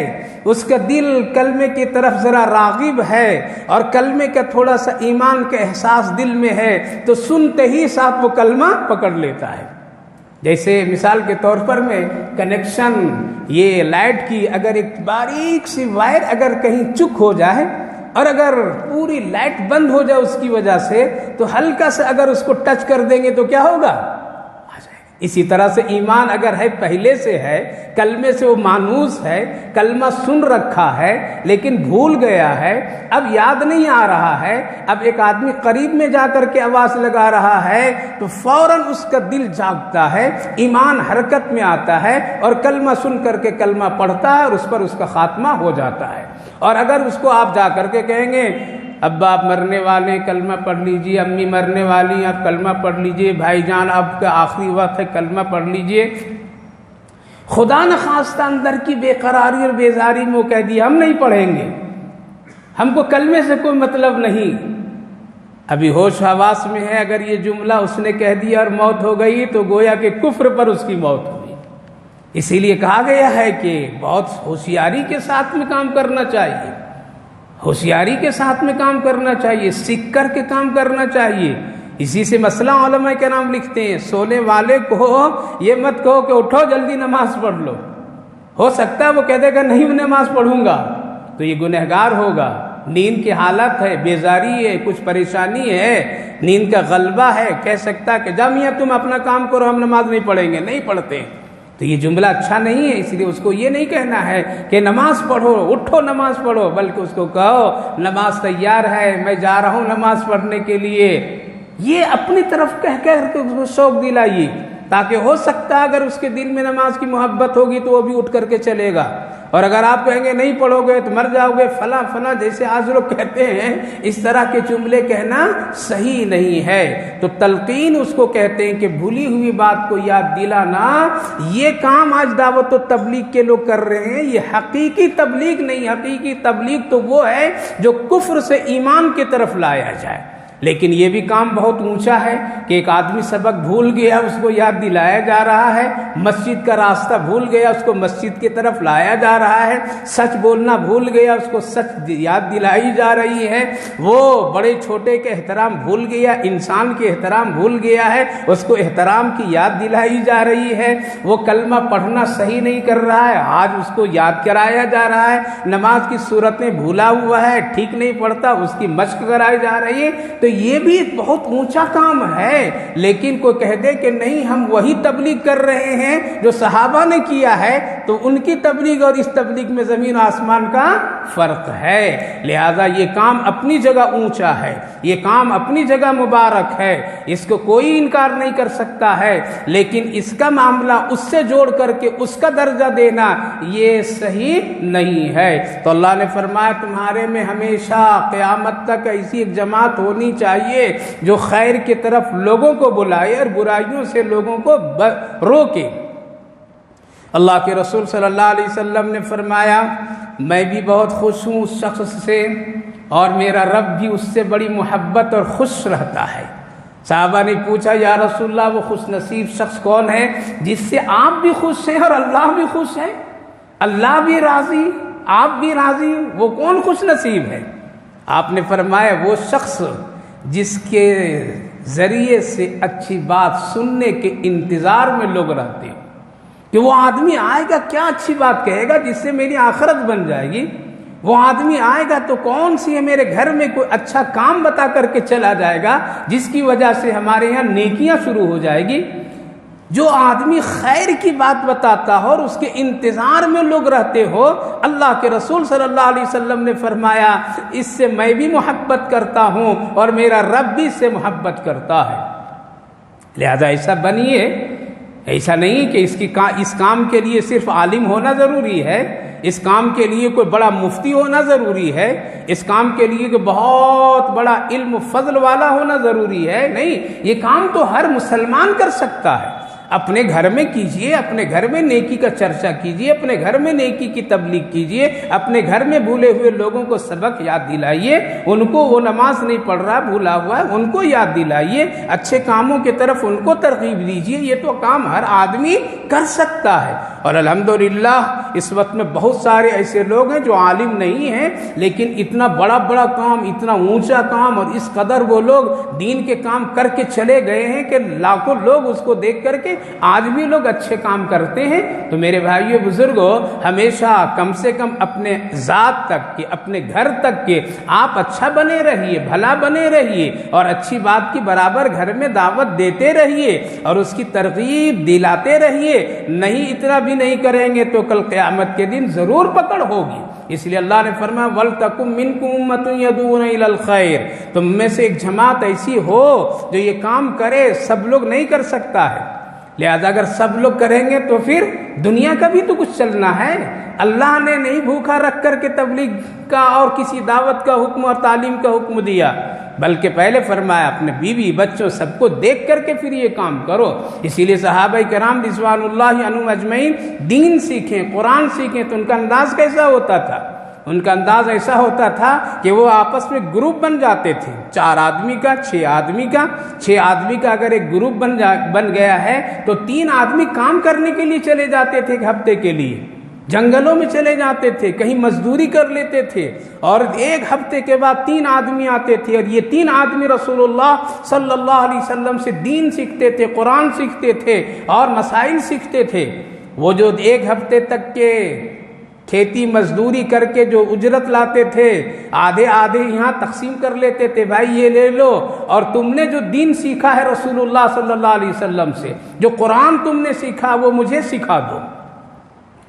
اس کا دل کلمے کی طرف ذرا راغب ہے اور کلمے کا تھوڑا سا ایمان کا احساس دل میں ہے تو سنتے ہی ساتھ وہ کلمہ پکڑ لیتا ہے۔ جیسے مثال کے طور پر میں کنیکشن یہ لائٹ کی اگر ایک باریک سی وائر اگر کہیں چک ہو جائے اور اگر پوری لائٹ بند ہو جائے اس کی وجہ سے، تو ہلکا سے اگر اس کو ٹچ کر دیں گے تو کیا ہوگا؟ اسی طرح سے ایمان اگر ہے پہلے سے ہے، کلمے سے وہ مانوس ہے، کلمہ سن رکھا ہے لیکن بھول گیا ہے، اب یاد نہیں آ رہا ہے، اب ایک آدمی قریب میں جا کر کے آواز لگا رہا ہے تو فوراً اس کا دل جاگتا ہے، ایمان حرکت میں آتا ہے اور کلمہ سن کر کے کلمہ پڑھتا ہے اور اس پر اس کا خاتمہ ہو جاتا ہے۔ اور اگر اس کو آپ جا کر کے کہیں گے ابا آپ مرنے والے کلمہ پڑھ لیجئے، امی مرنے والی آپ کلمہ پڑھ لیجئے، بھائی جان آپ کا آخری وقت ہے کلمہ پڑھ لیجئے، خدا نخواستہ اندر کی بے قراری اور بیزاری میں وہ کہہ دیا ہم نہیں پڑھیں گے، ہم کو کلمے سے کوئی مطلب نہیں، ابھی ہوش حواس میں ہے، اگر یہ جملہ اس نے کہہ دیا اور موت ہو گئی تو گویا کہ کفر پر اس کی موت ہوئی۔ اسی لیے کہا گیا ہے کہ بہت ہوشیاری کے ساتھ میں کام کرنا چاہیے، ہوشیاری کے ساتھ میں کام کرنا چاہیے، سیکھ کر کے کام کرنا چاہیے۔ اسی سے مسئلہ علماء کرام لکھتے ہیں، سونے والے کو یہ مت کہو کہ اٹھو جلدی نماز پڑھ لو، ہو سکتا ہے وہ کہہ دے گا نہیں نماز پڑھوں گا تو یہ گنہگار ہوگا، نیند کی حالت ہے، بیزاری ہے، کچھ پریشانی ہے، نیند کا غلبہ ہے، کہہ سکتا کہ جب میاں تم اپنا کام کرو ہم نماز نہیں پڑھیں گے، نہیں پڑھتے، تو یہ جملہ اچھا نہیں ہے۔ اس لیے اس کو یہ نہیں کہنا ہے کہ نماز پڑھو اٹھو نماز پڑھو، بلکہ اس کو کہو نماز تیار ہے میں جا رہا ہوں نماز پڑھنے کے لیے، یہ اپنی طرف کہہ کے اس کو شوق دلائیے، تاکہ ہو سکتا ہے اگر اس کے دل میں نماز کی محبت ہوگی تو وہ بھی اٹھ کر کے چلے گا، اور اگر آپ کہیں گے نہیں پڑھو گے تو مر جاؤ گے فلاں فلاں جیسے آج لوگ کہتے ہیں، اس طرح کے جملے کہنا صحیح نہیں ہے۔ تو تلقین اس کو کہتے ہیں کہ بھولی ہوئی بات کو یاد دلانا، یہ کام آج دعوت و تبلیغ کے لوگ کر رہے ہیں، یہ حقیقی تبلیغ نہیں، حقیقی تبلیغ تو وہ ہے جو کفر سے ایمان کی طرف لایا جائے۔ لیکن یہ بھی کام بہت اونچا ہے کہ ایک آدمی سبق بھول گیا اس کو یاد دلایا جا رہا ہے، مسجد کا راستہ بھول گیا اس کو مسجد کی طرف لایا جا رہا ہے، سچ بولنا بھول گیا اس کو سچ یاد دلائی جا رہی ہے، وہ بڑے چھوٹے کے احترام بھول گیا، انسان کے احترام بھول گیا ہے اس کو احترام کی یاد دلائی جا رہی ہے، وہ کلمہ پڑھنا صحیح نہیں کر رہا ہے آج اس کو یاد کرایا جا رہا ہے، نماز کی صورتیں بھولا ہوا ہے ٹھیک نہیں پڑھتا اس کی مشق کرائی جا رہی ہے، تو یہ بھی ایک بہت اونچا کام ہے۔ لیکن کوئی کہہ دے کہ نہیں ہم وہی تبلیغ کر رہے ہیں جو صحابہ نے کیا ہے، تو ان کی تبلیغ اور اس تبلیغ میں زمین و آسمان کا فرق ہے۔ لہذا یہ کام اپنی جگہ اونچا ہے، یہ کام اپنی جگہ مبارک ہے، اس کو کوئی انکار نہیں کر سکتا ہے، لیکن اس کا معاملہ اس سے جوڑ کر کے اس کا درجہ دینا یہ صحیح نہیں ہے۔ تو اللہ نے فرمایا تمہارے میں ہمیشہ قیامت تک ایسی ایک جماعت ہونی چاہیے جو خیر کی طرف لوگوں کو بلائے اور برائیوں سے لوگوں کو روکے۔ اللہ کے رسول صلی اللہ علیہ وسلم نے فرمایا میں بھی بہت خوش ہوں اس شخص سے اور میرا رب بھی اس سے بڑی محبت اور خوش رہتا ہے۔ صحابہ نے پوچھا یا رسول اللہ وہ خوش نصیب شخص کون ہے جس سے آپ بھی خوش ہیں اور اللہ بھی خوش ہے، اللہ بھی راضی آپ بھی راضی، وہ کون خوش نصیب ہے؟ آپ نے فرمایا وہ شخص جس کے ذریعے سے اچھی بات سننے کے انتظار میں لوگ رہتے ہیں کہ وہ آدمی آئے گا کیا اچھی بات کہے گا جس سے میری آخرت بن جائے گی، وہ آدمی آئے گا تو کون سی ہے میرے گھر میں کوئی اچھا کام بتا کر کے چلا جائے گا جس کی وجہ سے ہمارے یہاں نیکیاں شروع ہو جائے گی۔ جو آدمی خیر کی بات بتاتا ہو اور اس کے انتظار میں لوگ رہتے ہو، اللہ کے رسول صلی اللہ علیہ وسلم نے فرمایا اس سے میں بھی محبت کرتا ہوں اور میرا رب بھی اس سے محبت کرتا ہے۔ لہذا ایسا بنیے، ایسا نہیں کہ اس کام کے لیے صرف عالم ہونا ضروری ہے، اس کام کے لیے کوئی بڑا مفتی ہونا ضروری ہے، اس کام کے لیے کوئی بہت بڑا علم و فضل والا ہونا ضروری ہے، نہیں، یہ کام تو ہر مسلمان کر سکتا ہے۔ اپنے گھر میں کیجئے، اپنے گھر میں نیکی کا چرچا کیجئے، اپنے گھر میں نیکی کی تبلیغ کیجئے، اپنے گھر میں بھولے ہوئے لوگوں کو سبق یاد دلائیے، ان کو وہ نماز نہیں پڑھ رہا بھولا ہوا ہے ان کو یاد دلائیے، اچھے کاموں کی طرف ان کو ترغیب دیجئے، یہ تو کام ہر آدمی کر سکتا ہے۔ اور الحمدللہ اس وقت میں بہت سارے ایسے لوگ ہیں جو عالم نہیں ہیں لیکن اتنا بڑا بڑا کام، اتنا اونچا کام اور اس قدر وہ لوگ دین کے کام کر کے چلے گئے ہیں کہ لاکھوں لوگ اس کو دیکھ کر کے آج بھی لوگ اچھے کام کرتے ہیں۔ تو میرے بھائیو بزرگوں، ہمیشہ کم سے کم اپنے ذات تک کے، اپنے گھر تک کے آپ اچھا بنے رہیے، بھلا بنے رہیے اور اچھی بات کی برابر گھر میں دعوت دیتے رہیے اور اس کی ترغیب دلاتے رہیے۔ نہیں اتنا بھی نہیں کریں گے تو کل قیامت کے دن ضرور پکڑ ہوگی۔ اس لیے اللہ نے فرمایا وَلْتَكُن مِّنكُمْ أُمَّةٌ يَدْعُونَ إِلَى الْخَيْرِ، تم میں سے ایک جماعت ایسی ہو جو یہ کام کرے، سب لوگ نہیں کر سکتا ہے، لہذا اگر سب لوگ کریں گے تو پھر دنیا کا بھی تو کچھ چلنا ہے۔ اللہ نے نہیں بھوکا رکھ کر کے تبلیغ کا اور کسی دعوت کا حکم اور تعلیم کا حکم دیا، بلکہ پہلے فرمایا اپنے بیوی بچوں سب کو دیکھ کر کے پھر یہ کام کرو۔ اسی لیے صحابہ کرام رضوان اللہ عنہم اجمعین دین سیکھیں، قرآن سیکھیں تو ان کا انداز کیسا ہوتا تھا؟ ان کا انداز ایسا ہوتا تھا کہ وہ آپس میں گروپ بن جاتے تھے، 4 آدمی کا، 6 آدمی کا، 6 آدمی کا اگر ایک گروپ بن گیا ہے تو 3 آدمی کام کرنے کے لیے چلے جاتے تھے، ایک ہفتے کے لیے جنگلوں میں چلے جاتے تھے، کہیں مزدوری کر لیتے تھے اور ایک ہفتے کے بعد 3 آدمی آتے تھے اور یہ 3 آدمی رسول اللہ صلی اللہ علیہ وسلم سے دین سیکھتے تھے، قرآن سیکھتے تھے اور مسائل سیکھتے تھے۔ وہ جو ایک ہفتے تک کے کھیتی مزدوری کر کے جو اجرت لاتے تھے، آدھے آدھے یہاں تقسیم کر لیتے تھے، بھائی یہ لے لو، اور تم نے جو دین سیکھا ہے رسول اللہ صلی اللہ علیہ وسلم سے، جو قرآن تم نے سیکھا وہ مجھے سکھا دو۔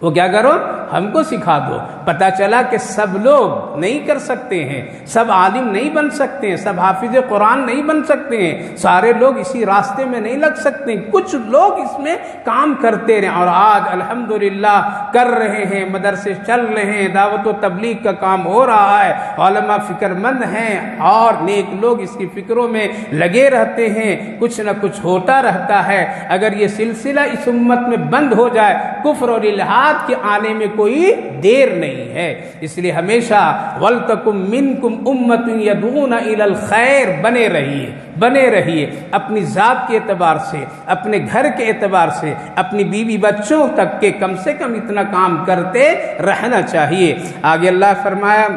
وہ کیا کرو؟ ہم کو سکھا دو۔ پتہ چلا کہ سب لوگ نہیں کر سکتے ہیں، سب عالم نہیں بن سکتے ہیں، سب حافظ قرآن نہیں بن سکتے ہیں، سارے لوگ اسی راستے میں نہیں لگ سکتے، کچھ لوگ اس میں کام کرتے رہے اور آج الحمدللہ کر رہے ہیں، مدرسے چل رہے ہیں، دعوت و تبلیغ کا کام ہو رہا ہے، علماء فکر مند ہیں اور نیک لوگ اس کی فکروں میں لگے رہتے ہیں، کچھ نہ کچھ ہوتا رہتا ہے۔ اگر یہ سلسلہ اس امت میں بند ہو جائے، کفر اور الحاد کے آنے میں کوئی دیر نہیں ہے۔ اس لیے ہمیشہ وَلْتَكُن مِّنكُمْ أُمَّةٌ يَدْعُونَ إِلَى الْخَيْرِ بنے رہیے اپنی ذات کے اعتبار سے، اپنے گھر کے اعتبار سے، اپنی بیوی بچوں تک کے کم سے کم اتنا کام کرتے رہنا چاہیے۔ آگے اللہ فرمایا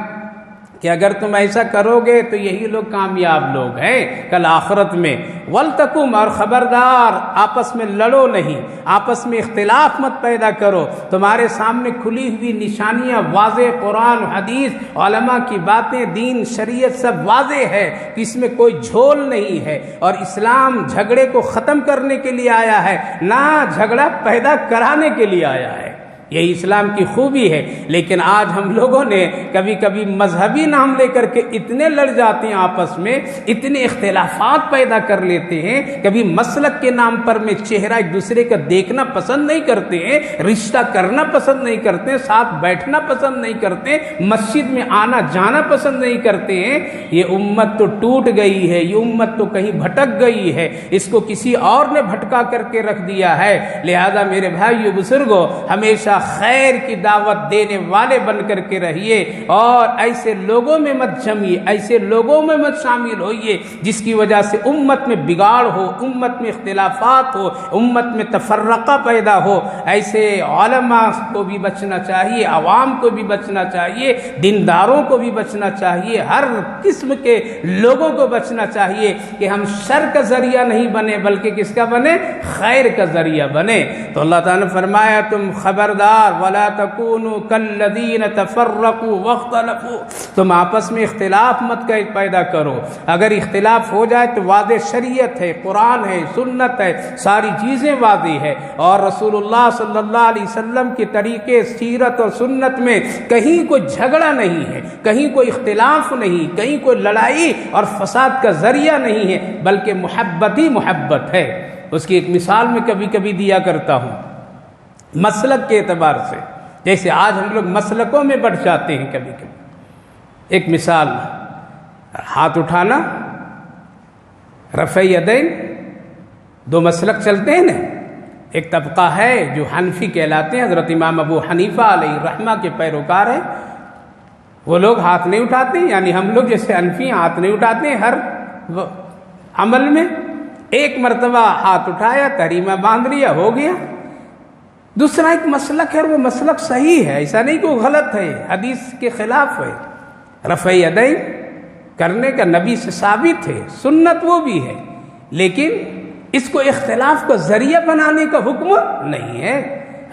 کہ اگر تم ایسا کرو گے تو یہی لوگ کامیاب لوگ ہیں کل آخرت میں۔ وَلْتَكُمْ، اور خبردار آپس میں لڑو نہیں، آپس میں اختلاف مت پیدا کرو۔ تمہارے سامنے کھلی ہوئی نشانیاں واضح، قرآن حدیث علماء کی باتیں، دین شریعت سب واضح ہے کہ اس میں کوئی جھول نہیں ہے، اور اسلام جھگڑے کو ختم کرنے کے لیے آیا ہے، نہ جھگڑا پیدا کرانے کے لیے آیا ہے۔ یہی اسلام کی خوبی ہے۔ لیکن آج ہم لوگوں نے کبھی کبھی مذہبی نام لے کر کے اتنے لڑ جاتے ہیں، آپس میں اتنے اختلافات پیدا کر لیتے ہیں، کبھی مسلک کے نام پر میں چہرہ ایک دوسرے کا دیکھنا پسند نہیں کرتے ہیں، رشتہ کرنا پسند نہیں کرتے ہیں، ساتھ بیٹھنا پسند نہیں کرتے، مسجد میں آنا جانا پسند نہیں کرتے ہیں۔ یہ امت تو ٹوٹ گئی ہے، یہ امت تو کہیں بھٹک گئی ہے، اس کو کسی اور نے بھٹکا کر کے رکھ دیا ہے۔ لہذا میرے بھائیو بزرگوں، ہمیشہ خیر کی دعوت دینے والے بن کر کے رہیے، اور ایسے لوگوں میں مت جمیے، ایسے لوگوں میں مت شامل ہوئیے جس کی وجہ سے امت میں بگاڑ ہو، امت میں اختلافات ہو، امت میں تفرقہ پیدا ہو۔ ایسے علماء کو بھی بچنا چاہیے، عوام کو بھی بچنا چاہیے، دینداروں کو بھی بچنا چاہیے، ہر قسم کے لوگوں کو بچنا چاہیے کہ ہم شر کا ذریعہ نہیں بنے بلکہ کس کا بنے؟ خیر کا ذریعہ بنے۔ تو اللہ تعالیٰ نے فرمایا تم خبردار ولا تکونوا کالذین تفرقوا واختلفوا، تم آپس میں اختلاف مت پیدا کرو۔ اگر اختلاف ہو جائے تو واضح شریعت ہے، قرآن ہے، سنت ہے، ساری چیزیں واضح ہے، اور رسول اللہ صلی اللہ علیہ وسلم کے طریقے سیرت اور سنت میں کہیں کوئی جھگڑا نہیں ہے، کہیں کوئی اختلاف نہیں، کہیں کوئی لڑائی اور فساد کا ذریعہ نہیں ہے، بلکہ محبت ہی محبت ہے۔ اس کی ایک مثال میں کبھی کبھی دیا کرتا ہوں مسلک کے اعتبار سے، جیسے آج ہم لوگ مسلکوں میں بڑھ جاتے ہیں کبھی کبھی۔ ایک مثال، ہاتھ اٹھانا، رفع یدین، دو مسلک چلتے ہیں نا۔ ایک طبقہ ہے جو حنفی کہلاتے ہیں، حضرت امام ابو حنیفہ علیہ الرحمہ کے پیروکار ہیں، وہ لوگ ہاتھ نہیں اٹھاتے، یعنی ہم لوگ جیسے حنفی ہاتھ نہیں اٹھاتے ہر عمل میں، ایک مرتبہ ہاتھ اٹھایا، تحریمہ باندھ لیا، ہو گیا۔ دوسرا ایک مسلک ہے، وہ مسلک صحیح ہے، ایسا نہیں کہ وہ غلط ہے، حدیث کے خلاف ہے، رفع یدین کرنے کا نبی سے ثابت ہے، سنت وہ بھی ہے، لیکن اس کو اختلاف کا ذریعہ بنانے کا حکم نہیں ہے۔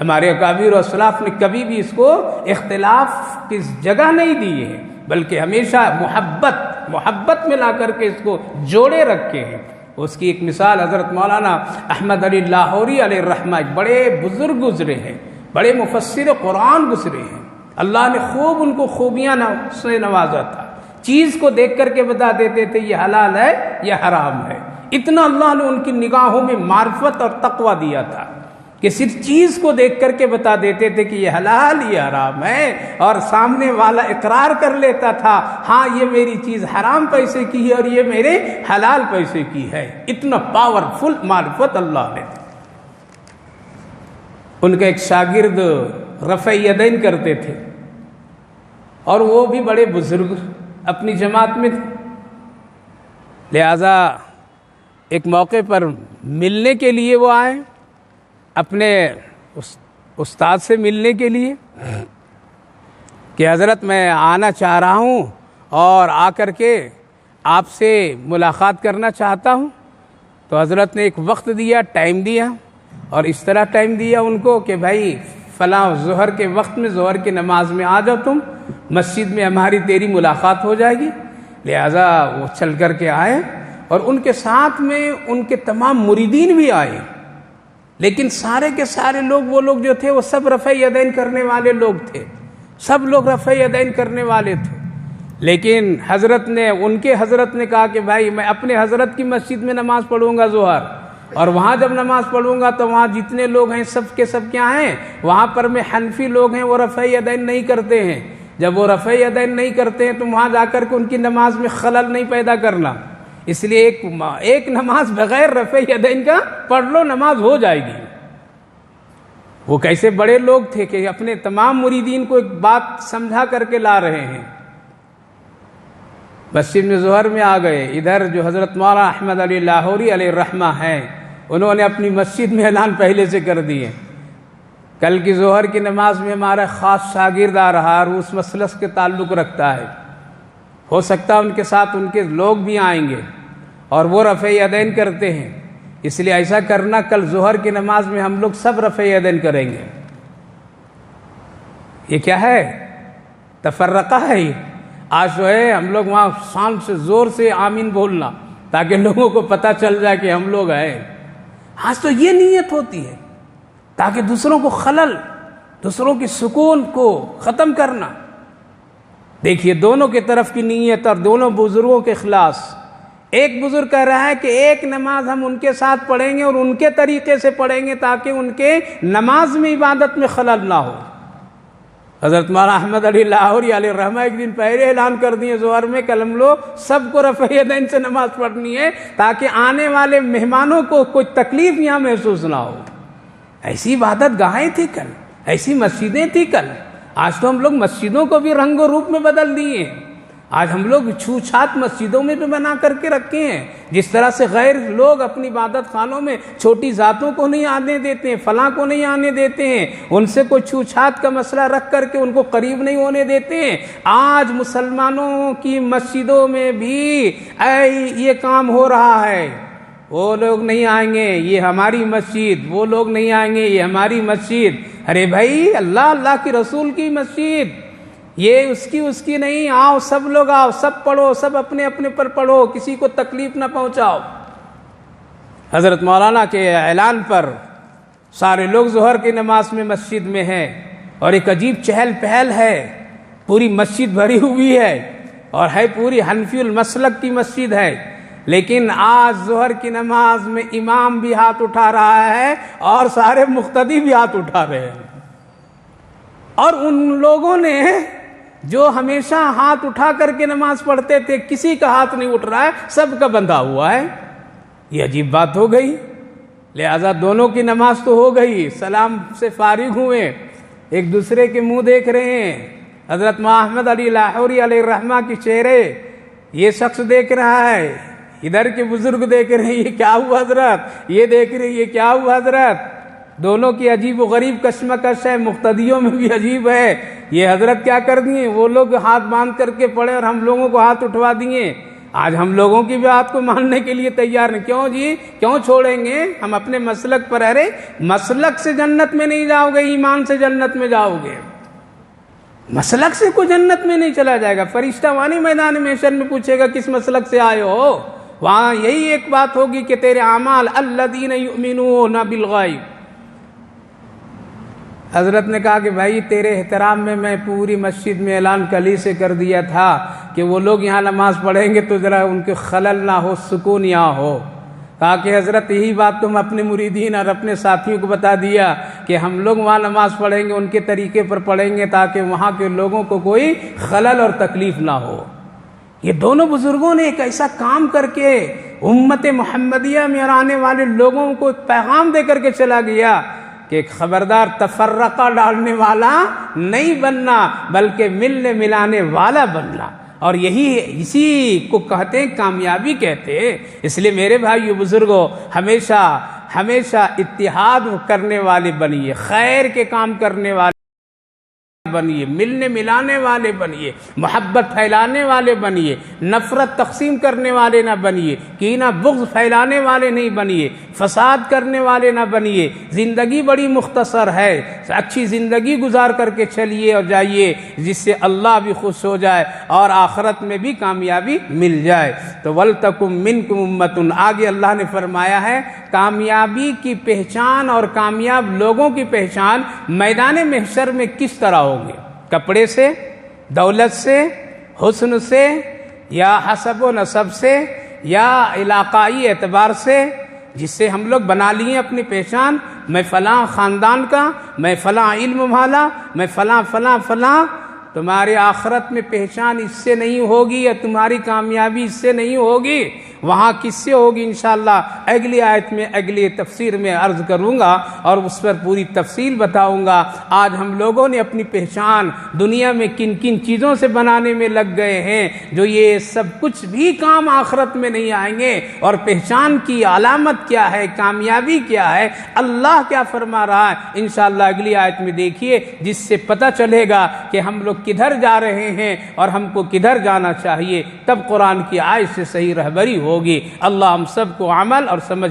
ہمارے اکابر و اسلاف نے کبھی بھی اس کو اختلاف کی جگہ نہیں دی ہے، بلکہ ہمیشہ محبت میں لا کر کے اس کو جوڑے رکھے ہیں۔ اس کی ایک مثال حضرت مولانا احمد علی لاہوری علیہ الرحمہ، ایک بڑے بزرگ گزرے ہیں، بڑے مفسر قرآن گزرے ہیں، اللہ نے خوب ان کو خوبیاں سے نوازا تھا، چیز کو دیکھ کر کے بتا دیتے تھے یہ حلال ہے یہ حرام ہے، اتنا اللہ نے ان کی نگاہوں میں معرفت اور تقوی دیا تھا کہ صرف چیز کو دیکھ کر کے بتا دیتے تھے کہ یہ حلال یہ حرام ہے، اور سامنے والا اقرار کر لیتا تھا ہاں یہ میری چیز حرام پیسے کی ہے اور یہ میرے حلال پیسے کی ہے۔ اتنا پاورفل معرفت اللہ نے۔ ان کا ایک شاگرد رفع یدین کرتے تھے، اور وہ بھی بڑے بزرگ اپنی جماعت میں تھے، لہذا ایک موقع پر ملنے کے لیے وہ آئے، اپنے استاد سے ملنے کے لیے کہ حضرت میں آنا چاہ رہا ہوں اور آ کر کے آپ سے ملاقات کرنا چاہتا ہوں۔ تو حضرت نے ایک وقت دیا، ٹائم دیا، اور اس طرح ٹائم دیا ان کو کہ بھائی فلاں ظہر کے وقت میں، ظہر کی نماز میں آ جاؤ، تم مسجد میں ہماری تیری ملاقات ہو جائے گی۔ لہذا وہ چل کر کے آئے، اور ان کے ساتھ میں ان کے تمام مریدین بھی آئے، لیکن سارے کے سارے لوگ، وہ لوگ جو تھے وہ سب رفع یدین کرنے والے لوگ تھے، سب لوگ رفع یدین کرنے والے تھے، لیکن حضرت نے کہا کہ بھائی میں اپنے حضرت کی مسجد میں نماز پڑھوں گا ظہر، اور وہاں جب نماز پڑھوں گا تو وہاں جتنے لوگ ہیں سب کے سب کیا ہیں، وہاں پر میں حنفی لوگ ہیں، وہ رفع یدین نہیں کرتے ہیں۔ جب وہ رفع یدین نہیں کرتے ہیں تو وہاں جا کر کے ان کی نماز میں خلل نہیں پیدا کرنا، اس لیے ایک نماز بغیر رفع یدین کا پڑھ لو، نماز ہو جائے گی۔ وہ کیسے بڑے لوگ تھے کہ اپنے تمام مریدین کو ایک بات سمجھا کر کے لا رہے ہیں۔ مسجد میں ظہر میں آ گئے، ادھر جو حضرت مولانا احمد علی لاہوری علیہ الرحمہ ہیں، انہوں نے اپنی مسجد میں اعلان پہلے سے کر دیے، کل کی ظہر کی نماز میں ہمارا خاص شاگرد آ رہا اور اس مسلک کے تعلق رکھتا ہے، ہو سکتا ہے ان کے ساتھ ان کے لوگ بھی آئیں گے، اور وہ رفع یدین کرتے ہیں، اس لیے ایسا کرنا کل ظہر کی نماز میں ہم لوگ سب رفع یدین کریں گے۔ یہ کیا ہے؟ تفرقہ ہے۔ یہ آج جو ہے ہم لوگ وہاں شان سے زور سے آمین بولنا تاکہ لوگوں کو پتہ چل جائے کہ ہم لوگ ہیں۔ آج تو یہ نیت ہوتی ہے تاکہ دوسروں کو خلل، دوسروں کی سکون کو ختم کرنا۔ دیکھیے دونوں کی طرف کی نیت اور دونوں بزرگوں کے اخلاص۔ ایک بزرگ کہہ رہا ہے کہ ایک نماز ہم ان کے ساتھ پڑھیں گے اور ان کے طریقے سے پڑھیں گے تاکہ ان کے نماز میں عبادت میں خلل نہ ہو۔ حضرت مولانا احمد علی لاہوری علیہ الرحمہ ایک دن پہلے اعلان کر دیے ظہر میں کل ہم لوگ سب کو رفع یدین سے نماز پڑھنی ہے تاکہ آنے والے مہمانوں کو کوئی تکلیف یہاں محسوس نہ ہو۔ ایسی عبادت گاہیں تھی کل، ایسی مسجدیں تھی کل. آج تو ہم لوگ مسجدوں کو بھی رنگ و روپ میں بدل دیے ہیں. آج ہم لوگ چھو چھات مسجدوں میں بھی بنا کر کے رکھے ہیں. جس طرح سے غیر لوگ اپنی عبادت خانوں میں چھوٹی ذاتوں کو نہیں آنے دیتے ہیں, فلاں کو نہیں آنے دیتے ہیں, ان سے کوئی چھو چھات کا مسئلہ رکھ کر کے ان کو قریب نہیں ہونے دیتے ہیں. آج مسلمانوں کی مسجدوں میں بھی یہ کام ہو رہا ہے. وہ لوگ نہیں آئیں گے, یہ ہماری مسجد. وہ لوگ نہیں آئیں گے, یہ ہماری مسجد. ارے بھائی, اللہ کی رسول کی مسجد, یہ اس کی نہیں. آؤ سب لوگ آؤ, سب پڑھو, سب اپنے اپنے پر پڑھو, کسی کو تکلیف نہ پہنچاؤ. حضرت مولانا کے اعلان پر سارے لوگ ظہر کی نماز میں مسجد میں ہیں اور ایک عجیب چہل پہل ہے. پوری مسجد بھری ہوئی ہے اور ہے پوری حنفی المسلک کی مسجد ہے. لیکن آج ظہر کی نماز میں امام بھی ہاتھ اٹھا رہا ہے اور سارے مقتدی بھی ہاتھ اٹھا رہے ہیں. اور ان لوگوں نے جو ہمیشہ ہاتھ اٹھا کر کے نماز پڑھتے تھے, کسی کا ہاتھ نہیں اٹھ رہا ہے, سب کا بندھا ہوا ہے. یہ عجیب بات ہو گئی. لہذا دونوں کی نماز تو ہو گئی, سلام سے فارغ ہوئے, ایک دوسرے کے منہ دیکھ رہے ہیں. حضرت محمد علی لاہوری علیہ الرحمہ کی چہرے یہ شخص دیکھ رہا ہے, ادھر کے بزرگ دیکھ رہے ہیں, یہ کیا ہوا حضرت, یہ دیکھ رہے ہیں, یہ کیا ہوا حضرت. دونوں کی عجیب و غریب کشمکش ہے. مقتدیوں میں بھی عجیب ہے, یہ حضرت کیا کر دیے, وہ لوگ ہاتھ باندھ کر کے پڑے اور ہم لوگوں کو ہاتھ اٹھوا دیے. آج ہم لوگوں کی بھی بات کو ماننے کے لیے تیار نہیں. کیوں جی, کیوں چھوڑیں گے ہم اپنے مسلک پر؟ ارے مسلک سے جنت میں نہیں جاؤ گے, ایمان سے جنت میں جاؤ گے. مسلک سے کوئی جنت میں نہیں چلا جائے گا. فرشتہ وانی میدان محشر میں پوچھے گا کس مسلک سے آئے ہو, وہاں یہی ایک بات ہوگی کہ تیرے اعمال الذین یؤمنون بالغیب. حضرت نے کہا کہ بھائی تیرے احترام میں پوری مسجد میں اعلان کلی سے کر دیا تھا کہ وہ لوگ یہاں نماز پڑھیں گے تو ذرا ان کے خلل نہ ہو, سکون یہاں ہو. کہا کہ حضرت یہی بات تم اپنے مریدین اور اپنے ساتھیوں کو بتا دیا کہ ہم لوگ وہاں نماز پڑھیں گے, ان کے طریقے پر پڑھیں گے تاکہ وہاں کے لوگوں کو کوئی خلل اور تکلیف نہ ہو. یہ دونوں بزرگوں نے ایک ایسا کام کر کے امت محمدیہ میں آنے والے لوگوں کو پیغام دے کر کے چلا گیا کہ خبردار تفرقہ ڈالنے والا نہیں بننا, بلکہ ملنے ملانے والا بننا. اور اسی کو کہتے ہیں کامیابی کہتے ہیں. اس لیے میرے بھائیو بزرگوں, ہمیشہ اتحاد کرنے والے بنیے, خیر کے کام کرنے والے بنیے, ملنے ملانے والے بنیے, محبت پھیلانے والے بنیے, نفرت تقسیم کرنے والے نہ بنیے, کینہ بغض پھیلانے والے نہیں بنیے, فساد کرنے والے نہ بنیے. زندگی بڑی مختصر ہے, اچھی زندگی گزار کر کے چلیے اور جائیے جس سے اللہ بھی خوش ہو جائے اور آخرت میں بھی کامیابی مل جائے. تو وَلْتَكُمْ مِنْكُمْ أُمَّةٌ, آگے اللہ نے فرمایا ہے کامیابی کی پہچان اور کامیاب لوگوں کی پہچان میدان محشر میں کس طرح ہوگی؟ کپڑے سے, دولت سے, حسن سے, یا حسب و نسب سے, یا علاقائی اعتبار سے, جس سے ہم لوگ بنا لیے اپنی پہچان, میں فلاں خاندان کا, میں فلاں علم والا, میں فلاں فلاں فلاں. تمہاری آخرت میں پہچان اس سے نہیں ہوگی یا تمہاری کامیابی اس سے نہیں ہوگی. وہاں کس سے ہوگی انشاءاللہ اگلی آیت میں, اگلی تفسیر میں عرض کروں گا اور اس پر پوری تفصیل بتاؤں گا. آج ہم لوگوں نے اپنی پہچان دنیا میں کن کن چیزوں سے بنانے میں لگ گئے ہیں جو یہ سب کچھ بھی کام آخرت میں نہیں آئیں گے. اور پہچان کی علامت کیا ہے, کامیابی کیا ہے, اللہ کیا فرما رہا ہے, انشاءاللہ اگلی آیت میں دیکھیے, جس سے پتہ چلے گا کہ ہم لوگ کدھر جا رہے ہیں اور ہم کو کدھر جانا چاہیے. تب قرآن کی آیت سے صحیح رہبری ہوگی. اللہ ہم سب کو عمل اور سمجھ